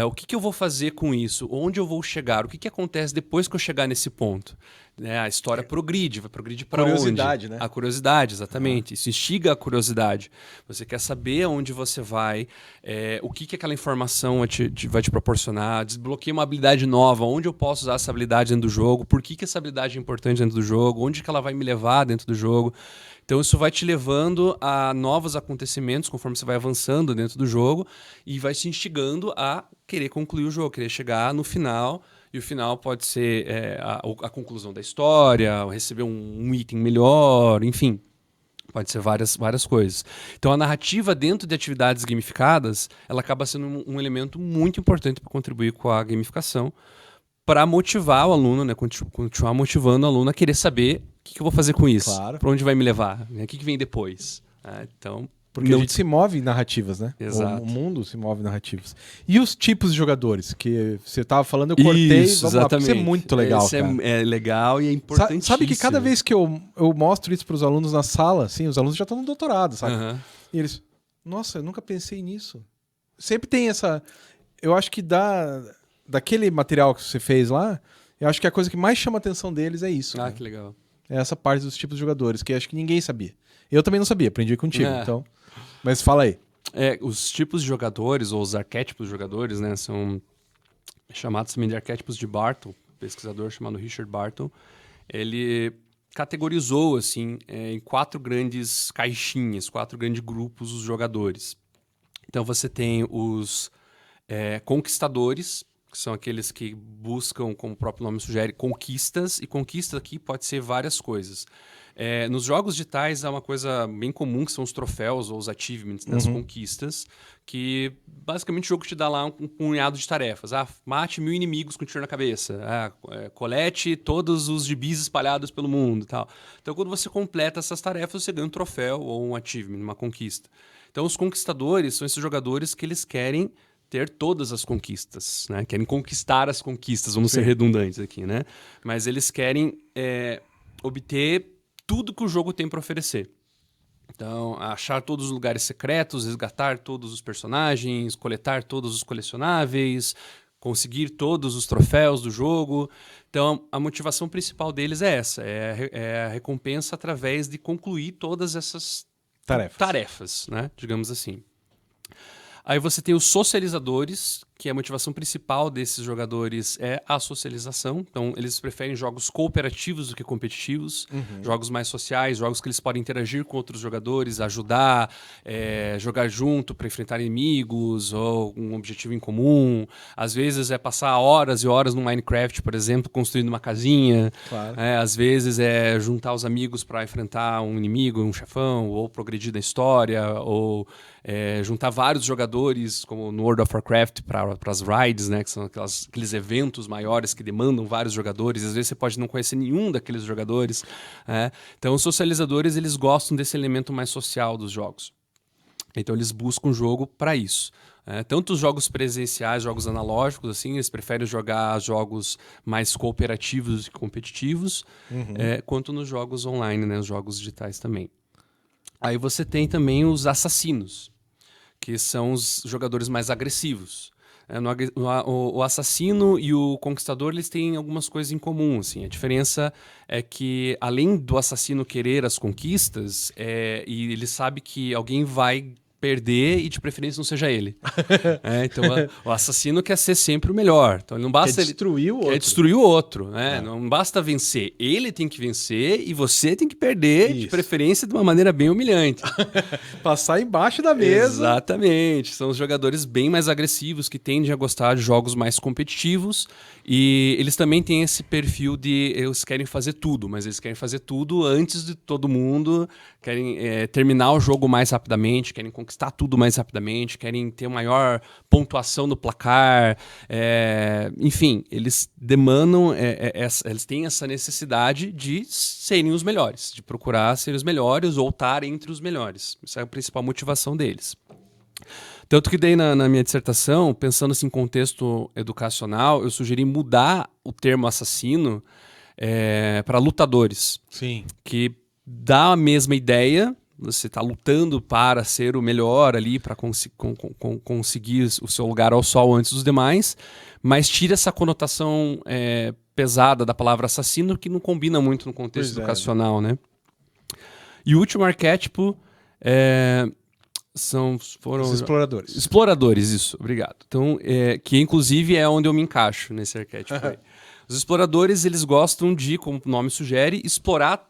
O que eu vou fazer com isso? Onde eu vou chegar? O que acontece depois que eu chegar nesse ponto? A história progride, vai progredir para onde? Curiosidade, né? A curiosidade, exatamente. Isso instiga a curiosidade. Você quer saber aonde você vai, o que aquela informação vai te proporcionar, desbloqueia uma habilidade nova, onde eu posso usar essa habilidade dentro do jogo, por que essa habilidade é importante dentro do jogo, onde que ela vai me levar dentro do jogo. Então isso vai te levando a novos acontecimentos conforme você vai avançando dentro do jogo e vai te instigando a querer concluir o jogo, querer chegar no final. E o final pode ser a conclusão da história, receber um item melhor, enfim. Pode ser várias coisas. Então a narrativa dentro de atividades gamificadas, ela acaba sendo um elemento muito importante para contribuir com a gamificação, para motivar o aluno, né, continuar motivando o aluno a querer saber o que eu vou fazer com isso, claro. Para onde vai me levar, né? O que vem depois. Então, porque a gente se move em narrativas, né? Exato. O mundo se move em narrativas. E os tipos de jogadores que você estava falando, eu cortei. Isso, exatamente. Isso é muito legal, isso cara. É legal e é importantíssimo. Sabe que cada vez que eu mostro isso para os alunos na sala, assim, os alunos já estão no doutorado, sabe? Uhum. E eles, nossa, eu nunca pensei nisso. Sempre tem essa... Eu acho que daquele material que você fez lá, eu acho que a coisa que mais chama a atenção deles é isso. Que legal. É essa parte dos tipos de jogadores, que acho que ninguém sabia. Eu também não sabia, aprendi contigo, então... Mas fala aí. Os tipos de jogadores, ou os arquétipos de jogadores, né, são chamados também de arquétipos de Barton, um pesquisador chamado Richard Barton. Ele categorizou assim, em 4 grandes caixinhas, 4 grandes grupos os jogadores. Então você tem os conquistadores, que são aqueles que buscam, como o próprio nome sugere, conquistas, e conquista aqui pode ser várias coisas. Nos jogos digitais há uma coisa bem comum, que são os troféus ou os achievements, né, as conquistas, que basicamente o jogo te dá lá um punhado de tarefas. Mate 1000 inimigos com tiro na cabeça. Colete todos os gibis espalhados pelo mundo e tal. Então, quando você completa essas tarefas, você ganha um troféu ou um achievement, uma conquista. Então, os conquistadores são esses jogadores que eles querem ter todas as conquistas, né? Querem conquistar as conquistas, vamos ser redundantes aqui, né? Mas eles querem obter tudo que o jogo tem para oferecer. Então, achar todos os lugares secretos, resgatar todos os personagens, coletar todos os colecionáveis, conseguir todos os troféus do jogo. Então, a motivação principal deles é essa, é a recompensa através de concluir todas essas tarefas, né? Digamos assim. Aí você tem os socializadores, que a motivação principal desses jogadores é a socialização. Então, eles preferem jogos cooperativos do que competitivos, jogos mais sociais, jogos que eles podem interagir com outros jogadores, ajudar, jogar junto para enfrentar inimigos ou um objetivo em comum. Às vezes é passar horas e horas no Minecraft, por exemplo, construindo uma casinha. Claro. Às vezes é juntar os amigos para enfrentar um inimigo, um chefão, ou progredir na história, ou juntar vários jogadores, como no World of Warcraft, para as raids, né, que são aqueles eventos maiores que demandam vários jogadores. Às vezes você pode não conhecer nenhum daqueles jogadores. Então, os socializadores, eles gostam desse elemento mais social dos jogos. Então, eles buscam o jogo para isso. Tanto os jogos presenciais, jogos analógicos, assim, eles preferem jogar jogos mais cooperativos e competitivos, quanto nos jogos online, né, os jogos digitais também. Aí você tem também os assassinos, que são os jogadores mais agressivos. O assassino e o conquistador, eles têm algumas coisas em comum. Assim. A diferença é que, além do assassino querer as conquistas, e ele sabe que alguém vai perder e de preferência não seja ele. Então, o assassino quer ser sempre o melhor. Então, não basta quer destruir o outro. Quer destruir o outro. Né? Não basta vencer. Ele tem que vencer e você tem que perder, de preferência de uma maneira bem humilhante. Passar embaixo da mesa. Exatamente. São os jogadores bem mais agressivos que tendem a gostar de jogos mais competitivos. E eles também têm esse perfil de eles querem fazer tudo, mas eles querem fazer tudo antes de todo mundo, querem terminar o jogo mais rapidamente, querem conquistar tudo mais rapidamente, querem ter maior pontuação no placar. Enfim, eles demandam, eles têm essa necessidade de serem os melhores, de procurar ser os melhores ou estar entre os melhores. Essa é a principal motivação deles. Tanto que daí na minha dissertação, pensando assim, em contexto educacional, eu sugeri mudar o termo assassino para lutadores. Sim. Que dá a mesma ideia, você está lutando para ser o melhor ali, para conseguir o seu lugar ao sol antes dos demais, mas tira essa conotação pesada da palavra assassino, que não combina muito no contexto educacional, né? E o último arquétipo foram os exploradores. Exploradores, isso, obrigado. Então, que inclusive é onde eu me encaixo nesse arquétipo aí. Os exploradores, eles gostam de, como o nome sugere, explorar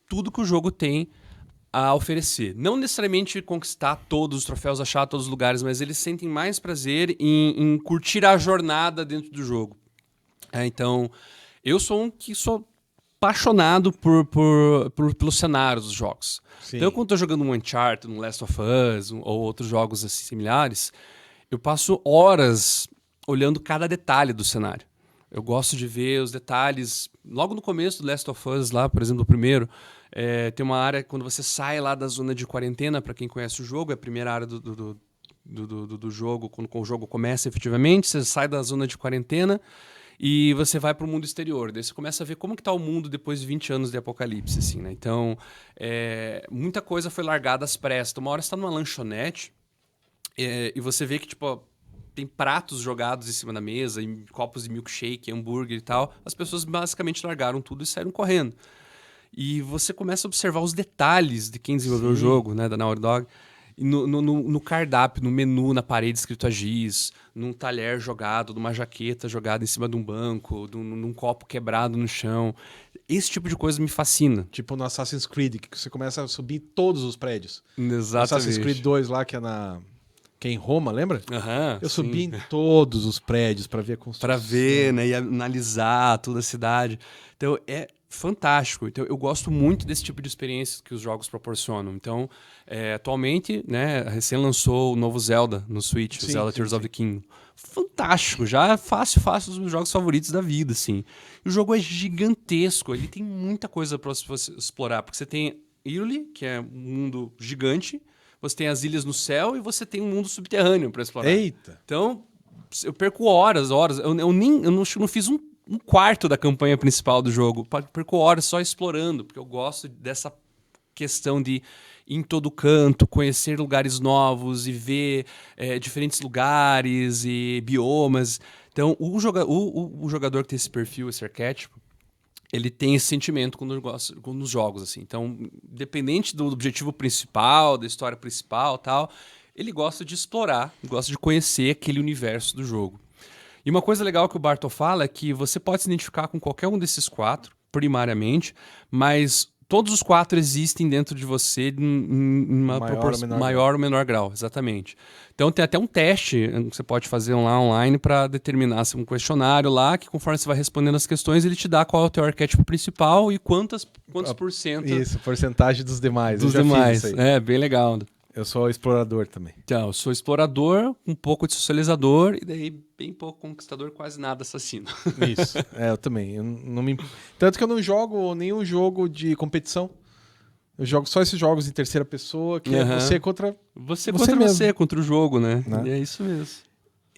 tudo que o jogo tem a oferecer. Não necessariamente conquistar todos os troféus, achar todos os lugares, mas eles sentem mais prazer em curtir a jornada dentro do jogo. Então, eu sou um que sou apaixonado pelos cenários dos jogos. Sim. Então, quando estou jogando um Uncharted, um Last of Us ou outros jogos assim, similares, eu passo horas olhando cada detalhe do cenário. Eu gosto de ver os detalhes. Logo no começo do Last of Us, lá, por exemplo, o primeiro, tem uma área, quando você sai lá da zona de quarentena, para quem conhece o jogo, é a primeira área do jogo, quando o jogo começa efetivamente, você sai da zona de quarentena e você vai para o mundo exterior. Daí você começa a ver como que está o mundo depois de 20 anos de apocalipse. Assim, né? Então, muita coisa foi largada às pressas. Uma hora você está numa lanchonete e você vê que tipo, tem pratos jogados em cima da mesa, e copos de milkshake, hambúrguer e tal. As pessoas basicamente largaram tudo e saíram correndo. E você começa a observar os detalhes de quem desenvolveu o jogo, né, da Naughty Dog. E no cardápio, no menu, na parede escrito a giz, num talher jogado, numa jaqueta jogada em cima de um banco, num copo quebrado no chão. Esse tipo de coisa me fascina. Tipo no Assassin's Creed, que você começa a subir todos os prédios. Exatamente. No Assassin's Creed 2 lá, que é que é em Roma, lembra? Aham, Eu sim. subi em todos os prédios para ver a construção. Para ver, né, e analisar toda a cidade. Então é fantástico. Então eu gosto muito desse tipo de experiência que os jogos proporcionam. Então, atualmente, né, recém lançou o novo Zelda no Switch, o Zelda Tears of the Kingdom. Fantástico, já fácil os meus jogos favoritos da vida, assim. E o jogo é gigantesco, ele tem muita coisa para você explorar, porque você tem Hyrule, que é um mundo gigante, você tem as ilhas no céu e você tem um mundo subterrâneo para explorar. Eita! Então, eu perco horas. Eu não fiz um quarto da campanha principal do jogo. Perco horas só explorando, porque eu gosto dessa questão de ir em todo canto, conhecer lugares novos e ver diferentes lugares e biomas. Então, o jogador que tem esse perfil, esse arquétipo, ele tem esse sentimento nos jogos, assim. Então, independente do objetivo principal, da história principal, tal, ele gosta de explorar, gosta de conhecer aquele universo do jogo. E uma coisa legal que o Bartol fala é que você pode se identificar com qualquer um desses 4, primariamente, mas todos os 4 existem dentro de você em uma proporção maior ou menor grau, exatamente. Então tem até um teste que você pode fazer lá online para determinar um questionário lá, que conforme você vai respondendo as questões, ele te dá qual é o teu arquétipo principal e quantos por cento... Isso, porcentagem dos demais. Dos demais, bem legal. Eu sou explorador também. Então, eu sou explorador, um pouco de socializador e daí bem pouco conquistador, quase nada assassino. Isso, eu também. Tanto que eu não jogo nenhum jogo de competição. Eu jogo só esses jogos em terceira pessoa, que é você contra você contra mesmo. Você, contra o jogo, né? E é isso mesmo.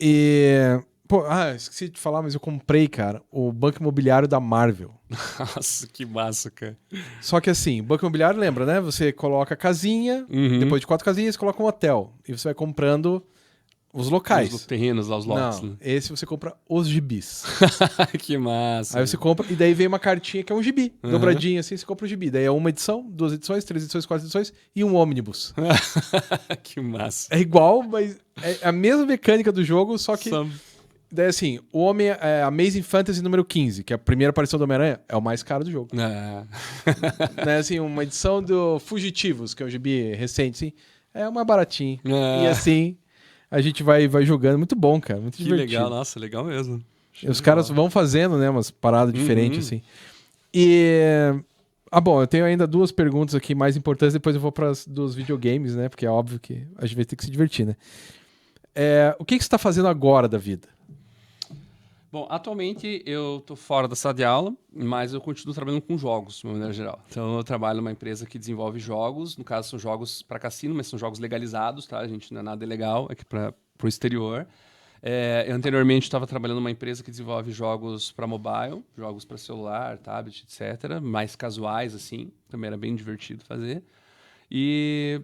E... Pô, esqueci de falar, mas eu comprei, cara, o Banco Imobiliário da Marvel. Nossa, que massa, cara. Só que assim, o Banco Imobiliário, lembra, né? Você coloca a casinha, depois de 4 casinhas, você coloca um hotel. E você vai comprando os locais. Os terrenos lá, os lotes. Não, esse você compra os gibis. Que massa. Aí você compra, e daí vem uma cartinha que é um gibi. Dobradinha assim, você compra o gibi. Daí é uma edição, 2 edições, 3 edições, 4 edições e um ônibus. Que massa. É igual, mas é a mesma mecânica do jogo, só que... Daí assim, o Homem Amazing Fantasy número 15, que é a primeira aparição do Homem-Aranha, é o mais caro do jogo. Né, assim, uma edição do Fugitivos, que é um gibi recente, assim, é uma baratinha. E assim, a gente vai jogando. Muito bom, cara. Muito divertido. Que legal, nossa, legal mesmo. E os caras vão fazendo, né, umas paradas diferentes, assim. E... bom, eu tenho ainda 2 perguntas aqui mais importantes, depois eu vou para dos videogames, né, porque é óbvio que a gente vai ter que se divertir, né. O que você está fazendo agora da vida? Bom, atualmente eu estou fora da sala de aula, mas eu continuo trabalhando com jogos, de uma maneira geral. Então eu trabalho numa empresa que desenvolve jogos, no caso são jogos para cassino, mas são jogos legalizados, tá? A gente não é nada ilegal, aqui para o exterior. Eu anteriormente estava trabalhando numa empresa que desenvolve jogos para mobile, jogos para celular, tablet, etc. Mais casuais, assim, também era bem divertido fazer. E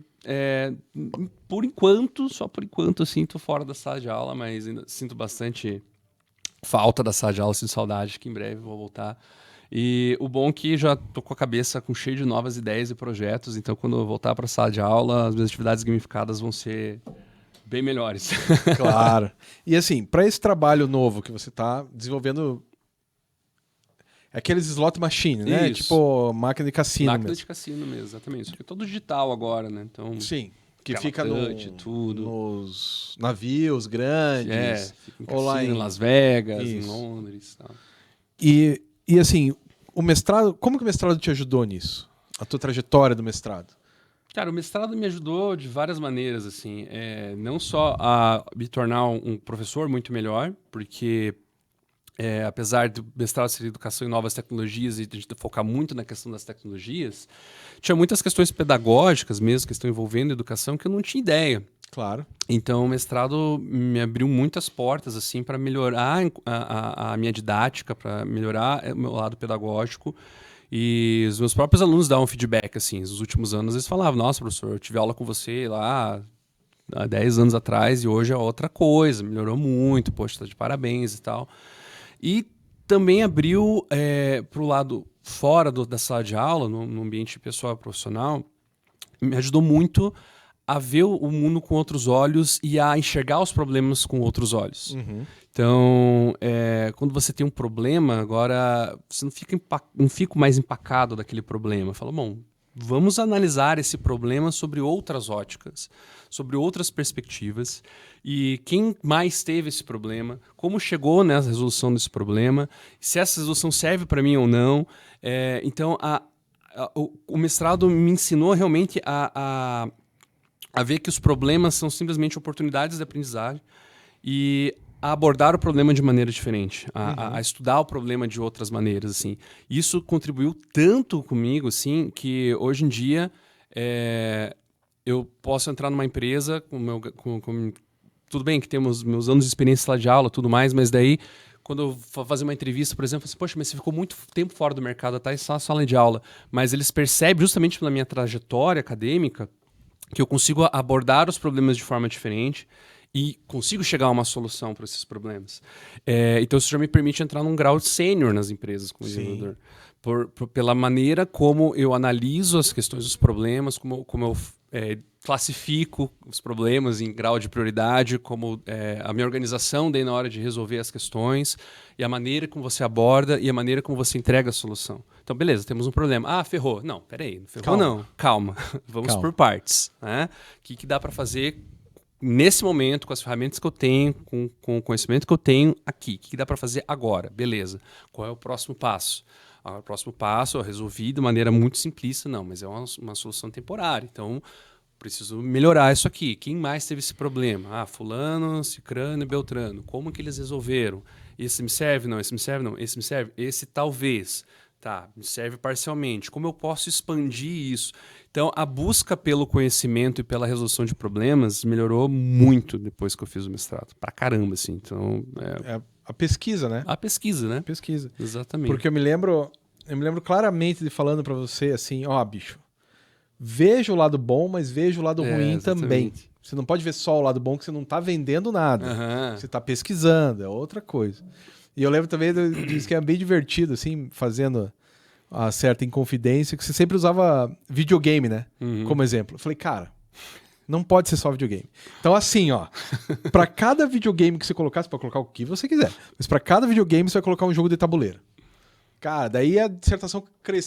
só por enquanto, assim, estou fora da sala de aula, mas ainda sinto bastante... falta da sala de aula, sinto saudade, que em breve vou voltar. E o bom é que já tô com a cabeça cheia de novas ideias e projetos, então quando eu voltar para a sala de aula, as minhas atividades gamificadas vão ser bem melhores. Claro. E assim, para esse trabalho novo que você está desenvolvendo, aqueles slot machine, né? Isso. Tipo máquina de cassino Máquina de cassino mesmo, exatamente. Isso aqui é todo digital agora, né? Então, sim. Que fica tudo. nos navios grandes. Fica em cassino, lá em Las Vegas, Isso. em Londres. Tal. E assim, o mestrado, como que o mestrado te ajudou nisso? A tua trajetória do mestrado? Cara, o mestrado me ajudou de várias maneiras, assim. Não só a me tornar um professor muito melhor, porque apesar do mestrado ser educação em novas tecnologias e a gente focar muito na questão das tecnologias, tinha muitas questões pedagógicas mesmo que estão envolvendo a educação que eu não tinha ideia. Claro. Então, o mestrado me abriu muitas portas assim para melhorar a minha didática, para melhorar o meu lado pedagógico. E os meus próprios alunos davam feedback, assim, nos últimos anos eles falavam, nossa, professor, eu tive aula com você lá há 10 anos atrás e hoje é outra coisa, melhorou muito, poxa, tá de parabéns e tal. E também abriu para o lado fora da sala de aula, no ambiente pessoal e profissional, me ajudou muito a ver o mundo com outros olhos e a enxergar os problemas com outros olhos. Uhum. Então, quando você tem um problema, agora você não fica mais empacado daquele problema. Fala, bom, vamos analisar esse problema sobre outras óticas, sobre outras perspectivas, e quem mais teve esse problema, como chegou na resolução desse problema, se essa resolução serve para mim ou não. Então, o mestrado me ensinou realmente a ver que os problemas são simplesmente oportunidades de aprendizagem e a abordar o problema de maneira diferente, a estudar o problema de outras maneiras, assim. Isso contribuiu tanto comigo, assim, que hoje em dia eu posso entrar numa empresa tudo bem que temos meus anos de experiência lá de aula, tudo mais, mas daí quando eu for fazer uma entrevista, por exemplo, eu falo assim, poxa, mas você ficou muito tempo fora do mercado, tá em sala de aula, mas eles percebem justamente pela minha trajetória acadêmica que eu consigo abordar os problemas de forma diferente e consigo chegar a uma solução para esses problemas. Então, isso já me permite entrar num grau sênior nas empresas como desenvolvedor. Pela maneira como eu analiso as questões dos problemas, como eu classifico os problemas em grau de prioridade, como a minha organização daí na hora de resolver as questões, e a maneira como você aborda e a maneira como você entrega a solução. Então, beleza, temos um problema. Ah, ferrou. Não, peraí, não ferrou não. Calma. Vamos por partes. Né? O que dá para fazer nesse momento, com as ferramentas que eu tenho, com o conhecimento que eu tenho aqui? O que dá para fazer agora? Beleza. Qual é o próximo passo? O próximo passo eu resolvi de maneira muito simplista. Não, mas é uma solução temporária. Então, preciso melhorar isso aqui. Quem mais teve esse problema? Fulano, Cicrano e Beltrano. Como que eles resolveram? Esse me serve? Não. Esse me serve? Não. Esse me serve? Esse talvez. Tá, me serve parcialmente. Como eu posso expandir isso? Então, a busca pelo conhecimento e pela resolução de problemas melhorou muito depois que eu fiz o mestrado. Pra caramba, assim. Então, a pesquisa, né? A pesquisa, né? Pesquisa. Exatamente. Porque eu me lembro claramente de falando pra você assim, bicho, veja o lado bom, mas veja o lado ruim exatamente. Também. Você não pode ver só o lado bom que você não tá vendendo nada. Você tá pesquisando, é outra coisa. E eu lembro também de esquema bem divertido, assim, fazendo a certa inconfidência, que você sempre usava videogame, né? Como exemplo. Eu falei, cara, não pode ser só videogame. Então, assim, pra cada videogame que você colocar, você pode colocar o que você quiser, mas pra cada videogame você vai colocar um jogo de tabuleiro. Cara, daí a dissertação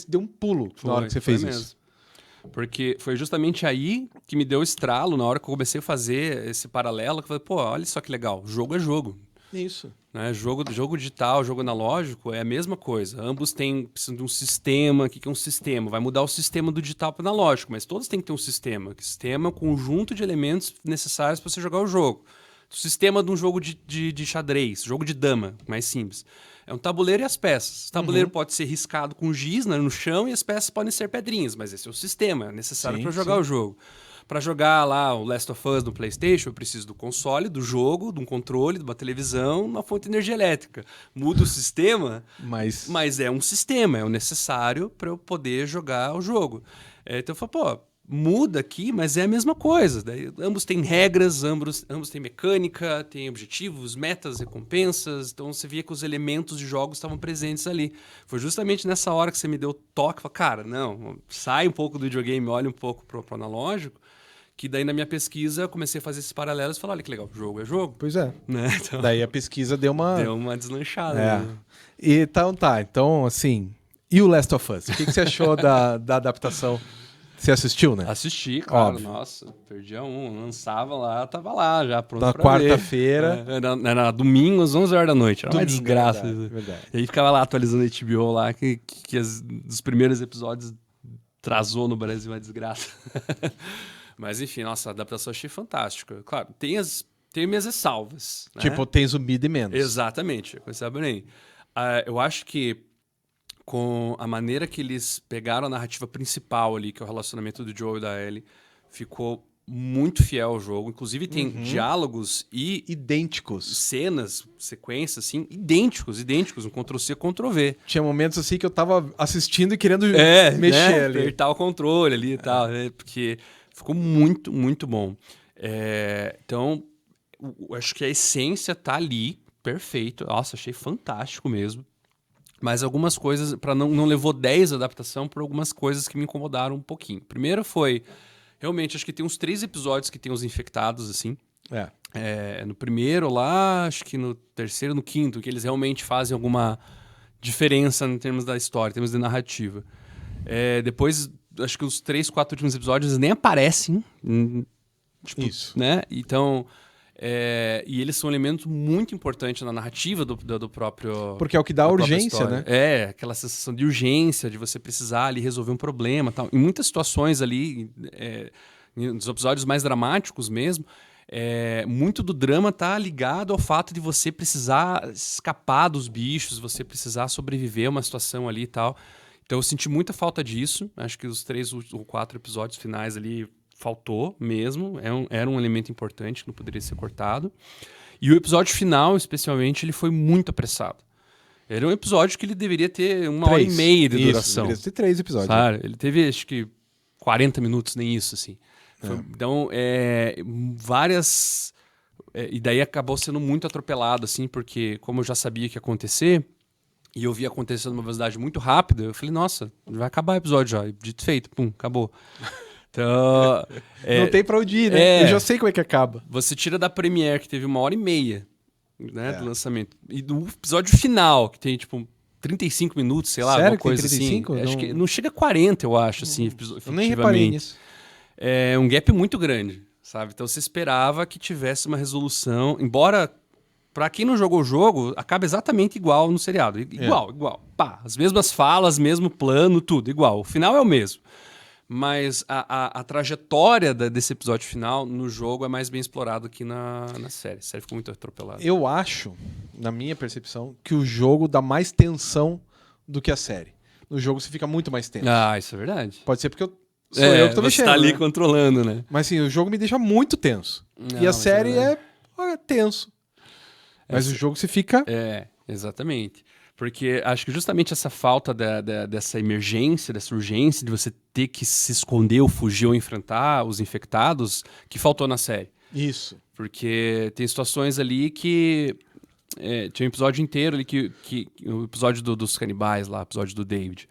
deu um pulo na hora que você fez isso. Mesmo. Porque foi justamente aí que me deu o estralo, na hora que eu comecei a fazer esse paralelo, que eu falei, olha só que legal, jogo é jogo. Isso. Né? Jogo digital, jogo analógico é a mesma coisa. Ambos precisam de um sistema. O que é um sistema? Vai mudar o sistema do digital para o analógico, mas todos têm que ter um sistema. O sistema é um conjunto de elementos necessários para você jogar o jogo. O sistema de um jogo de xadrez, jogo de dama, mais simples. É um tabuleiro e as peças. O tabuleiro pode ser riscado com giz no chão e as peças podem ser pedrinhas, mas esse é o sistema necessário para jogar o jogo. Para jogar lá o Last of Us no PlayStation, eu preciso do console, do jogo, de um controle, de uma televisão, uma fonte de energia elétrica. Muda o sistema, mas é um sistema, é o necessário para eu poder jogar o jogo. Então eu falo, muda aqui, mas é a mesma coisa. Daí, ambos têm regras, ambos têm mecânica, têm objetivos, metas, recompensas. Então você via que os elementos de jogos estavam presentes ali. Foi justamente nessa hora que você me deu o toque. Falei, cara, não, sai um pouco do videogame, olha um pouco pro analógico. Que daí na minha pesquisa eu comecei a fazer esses paralelos e falei, olha que legal, jogo é jogo. Pois é. Né? Então, daí a pesquisa deu uma deslanchada. Né? Então, assim, e o Last of Us? O que você achou da adaptação? Você assistiu, né? Assisti, claro. Óbvio. Nossa, perdia lançava lá, tava lá já, pronto na quarta-feira. Era domingo às 11 horas da noite. Era uma desgraça. Verdade. E aí ficava lá atualizando a HBO lá, que dos primeiros episódios atrasou no Brasil, uma desgraça. Mas enfim, nossa, a adaptação eu achei fantástica. Claro, tem minhas ressalvas. Né? Tipo, tem zumbi de menos. Exatamente, sabe bem. Eu acho que com a maneira que eles pegaram a narrativa principal ali, que é o relacionamento do Joel e da Ellie, ficou muito fiel ao jogo. Inclusive tem diálogos e idênticos, cenas, sequências assim, idênticos, um Ctrl-C, Ctrl-V. Tinha momentos assim que eu tava assistindo e querendo mexer ali. Apertar o controle ali e tal, porque ficou muito, muito bom. Então, eu acho que a essência tá ali, perfeito. Nossa, achei fantástico mesmo. Mas algumas coisas, não levou 10 a adaptação, por algumas coisas que me incomodaram um pouquinho. Primeiro foi, realmente, acho que tem uns 3 episódios que tem os infectados, assim. No primeiro lá, acho que no terceiro, no quinto, que eles realmente fazem alguma diferença em termos da história, em termos de narrativa. Depois acho que os 3, 4 últimos episódios nem aparecem. Tipo, Isso. né? Então, e eles são um elemento muito importante na narrativa do próprio... Porque é o que dá da própria urgência, história. né? Aquela sensação de urgência, de você precisar ali resolver um problema, tal. Em muitas situações ali, nos episódios mais dramáticos mesmo, muito do drama tá ligado ao fato de você precisar escapar dos bichos, você precisar sobreviver a uma situação ali e tal. Então eu senti muita falta disso. Acho que os 3 ou 4 episódios finais ali faltou mesmo. Era um elemento importante que não poderia ser cortado. E o episódio final, especialmente, ele foi muito apressado. Era um episódio que ele deveria ter 1h30 de duração. Deveria ter 3 episódios. Sabe? Ele teve, acho que, 40 minutos, nem isso, assim. Então, várias... e daí acabou sendo muito atropelado, assim, porque como eu já sabia que ia acontecer, e eu vi acontecer numa velocidade muito rápida, eu falei, nossa, vai acabar o episódio já. E dito feito, pum, acabou. Então... não tem pra onde ir, né? Eu já sei como é que acaba. Você tira da Premiere, que teve 1h30, né, do lançamento, e do episódio final, que tem, tipo, 35 minutos, sei lá, Sério alguma coisa que tem 35? assim. Acho que não chega a 40, eu acho, assim, efetivamente. Eu nem reparei nisso. É um gap muito grande, sabe? Então você esperava que tivesse uma resolução, embora, pra quem não jogou o jogo, acaba exatamente igual no seriado. Igual. Pá, as mesmas falas, mesmo plano, tudo, igual. O final é o mesmo. Mas a trajetória desse episódio final no jogo é mais bem explorado que na série. A série ficou muito atropelada. Eu acho, na minha percepção, que o jogo dá mais tensão do que a série. No jogo você fica muito mais tenso. Ah, isso é verdade. Pode ser porque sou eu que tô mexendo. Você tá ali né? controlando, né? Mas assim, o jogo me deixa muito tenso. Não, e a série é tenso. Mas o jogo você fica... Exatamente. Porque acho que justamente essa falta dessa emergência, dessa urgência de você ter que se esconder ou fugir ou enfrentar os infectados, que faltou na série. Isso. Porque tem situações ali que... tinha um episódio inteiro ali o episódio dos canibais lá, o episódio do David.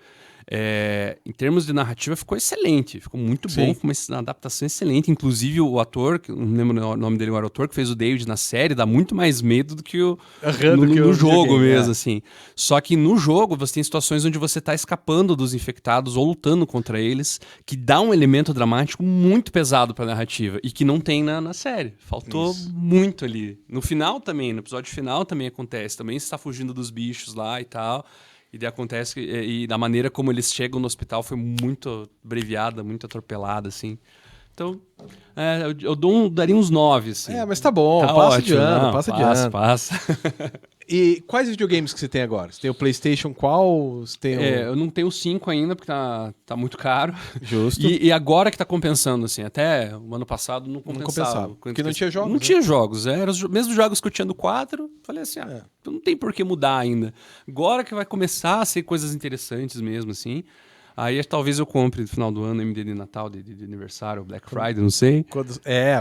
Em termos de narrativa, ficou excelente. Ficou muito bom, foi uma adaptação excelente. Inclusive, o ator, que não lembro o nome dele, o ator que fez o David na série, dá muito mais medo do que no jogo mesmo, assim. Só que no jogo, você tem situações onde você tá escapando dos infectados ou lutando contra eles, que dá um elemento dramático muito pesado pra narrativa e que não tem na série. Faltou muito ali. No final também, no episódio final também acontece. Também você tá fugindo dos bichos lá e tal. E daí acontece e da maneira como eles chegam no hospital foi muito abreviada, muito atropelada, assim. Então, eu daria uns 9, assim. Mas tá bom, tá passa ótimo, de ano, não, passa de ano. Passa. E quais videogames que você tem agora? Você tem o PlayStation qual? Você tem eu não tenho 5 ainda, porque tá muito caro. Justo. E agora que tá compensando, assim. Até o ano passado não compensava. Porque não tinha jogos. Não tinha jogos. Eram os mesmos jogos que eu tinha no 4. Falei assim, não tem por que mudar ainda. Agora que vai começar a ser coisas interessantes mesmo, assim. Aí talvez eu compre no final do ano, MD de Natal, de aniversário, Black Friday, não sei.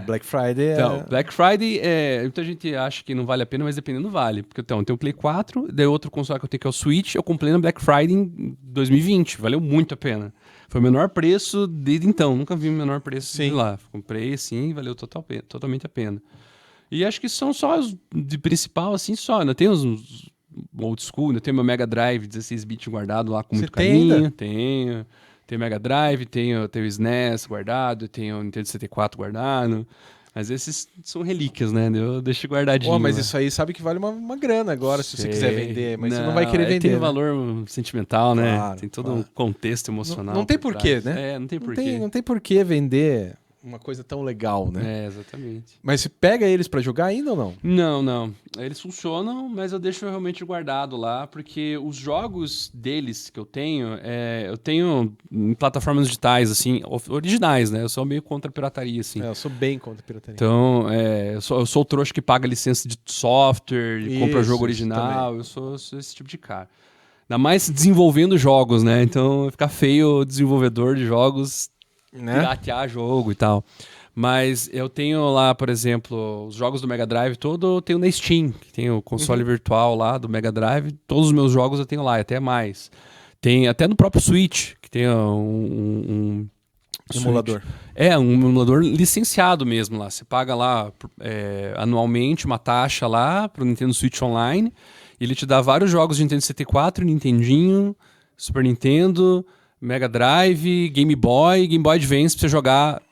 Black Friday Então, Black Friday, muita gente acha que não vale a pena, mas dependendo vale. Porque então, eu tenho o Play 4, daí outro console que eu tenho que é o Switch, eu comprei no Black Friday em 2020, valeu muito a pena. Foi o menor preço desde então, nunca vi o menor preço de lá. Comprei assim, valeu totalmente a pena. E acho que são só os de principal, assim, só. Ainda tem uns old school, ainda tem meu Mega Drive 16-bit guardado lá com muito carinho. Ainda? Tenho Mega Drive, tenho o SNES guardado, tenho o Nintendo 64 guardado. Mas esses são relíquias, né? Eu deixo guardadinho. Mas né? isso aí sabe que vale uma grana agora, se você quiser vender. Mas você não vai querer vender. Tem né? valor sentimental, né? Claro, tem todo um contexto emocional. Não tem porquê, né? Não tem porquê. Não tem porquê vender uma coisa tão legal, né? Exatamente. Mas você pega eles pra jogar ainda ou não? Não. Eles funcionam, mas eu deixo realmente guardado lá, porque os jogos deles que eu tenho em plataformas digitais, assim, originais, né? Eu sou meio contra a pirataria, assim. Eu sou bem contra a pirataria. Então, eu sou o trouxa que paga licença de software, e compra jogo original, eu sou esse tipo de cara. Ainda mais desenvolvendo jogos, né? Então, fica feio o desenvolvedor de jogos piratear jogo e tal. Mas eu tenho lá, por exemplo, os jogos do Mega Drive todo eu tenho na Steam, que tem o console virtual lá do Mega Drive. Todos os meus jogos eu tenho lá, e até mais. Tem até no próprio Switch, que tem um emulador. Um emulador licenciado mesmo lá. Você paga lá anualmente uma taxa lá pro Nintendo Switch Online. E ele te dá vários jogos de Nintendo 64, Nintendinho, Super Nintendo, Mega Drive, Game Boy Advance pra você jogar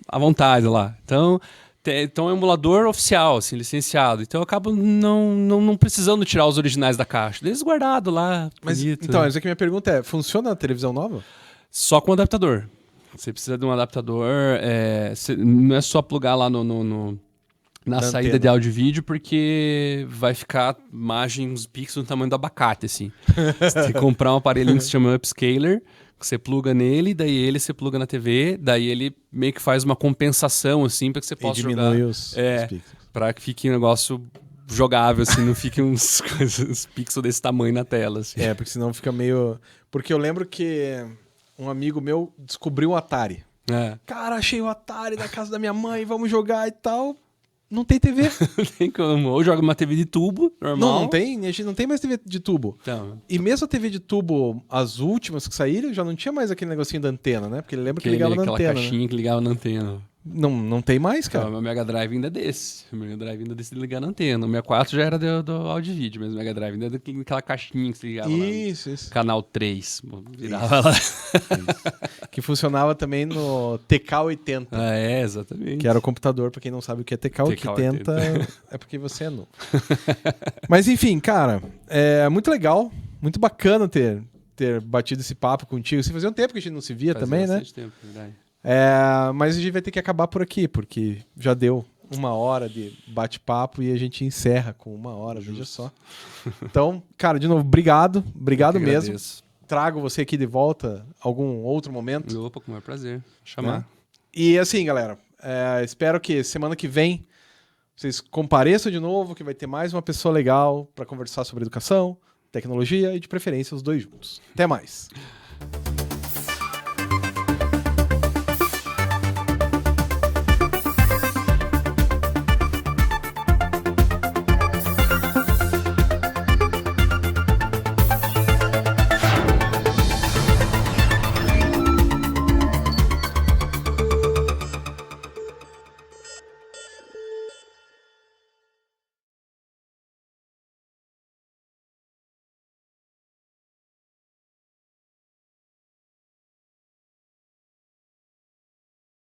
à vontade lá. Então é um emulador oficial, assim, licenciado. Então eu acabo não precisando tirar os originais da caixa. Deixa guardado lá, Mas, bonito. então, essa aqui minha pergunta é, funciona a televisão nova? Só com adaptador. Você precisa de um adaptador. Não é só plugar lá na saída antena. de áudio e vídeo, porque vai ficar imagem, uns pixels do tamanho do abacate, assim. Você tem que comprar um aparelhinho que se chama Upscaler, que você pluga nele, daí você pluga na TV, daí ele meio que faz uma compensação, assim, para que você possa jogar. Diminui os pixels. Para que fique um negócio jogável, assim, não fique uns pixels desse tamanho na tela, assim. Porque senão fica meio... Porque eu lembro que um amigo meu descobriu um Atari. Cara, achei o Atari na casa da minha mãe, vamos jogar e tal. Não tem TV. Não tem como. Ou joga uma TV de tubo, normal. Não tem. A gente não tem mais TV de tubo. Então, E mesmo a TV de tubo, as últimas que saíram, já não tinha mais aquele negocinho da antena, né? Porque ele lembra que ligava na antena. Aquela caixinha que ligava na antena. Não tem mais, cara. O meu Mega Drive ainda é desse. O Mega Drive ainda é desse de ligar na antena. O 64 já era do áudio e vídeo, mas o Mega Drive ainda é daquela caixinha que você ligava Isso. lá. Canal 3. Virava lá. Que funcionava também no TK-80. Exatamente. Que era o computador, pra quem não sabe o que é TK-80, é porque você é novo. Mas enfim, cara, é muito legal, muito bacana ter batido esse papo contigo. Se fazia um tempo que a gente não se via também, né? Tempo, verdade. Mas a gente vai ter que acabar por aqui, porque já deu 1 hora de bate-papo e a gente encerra com 1 hora, veja só. Então, cara, de novo, obrigado mesmo. Trago você aqui de volta algum outro momento. Opa, com o maior prazer. Chamar. E assim, galera, espero que semana que vem vocês compareçam de novo, que vai ter mais uma pessoa legal para conversar sobre educação, tecnologia e, de preferência, os dois juntos. Até mais!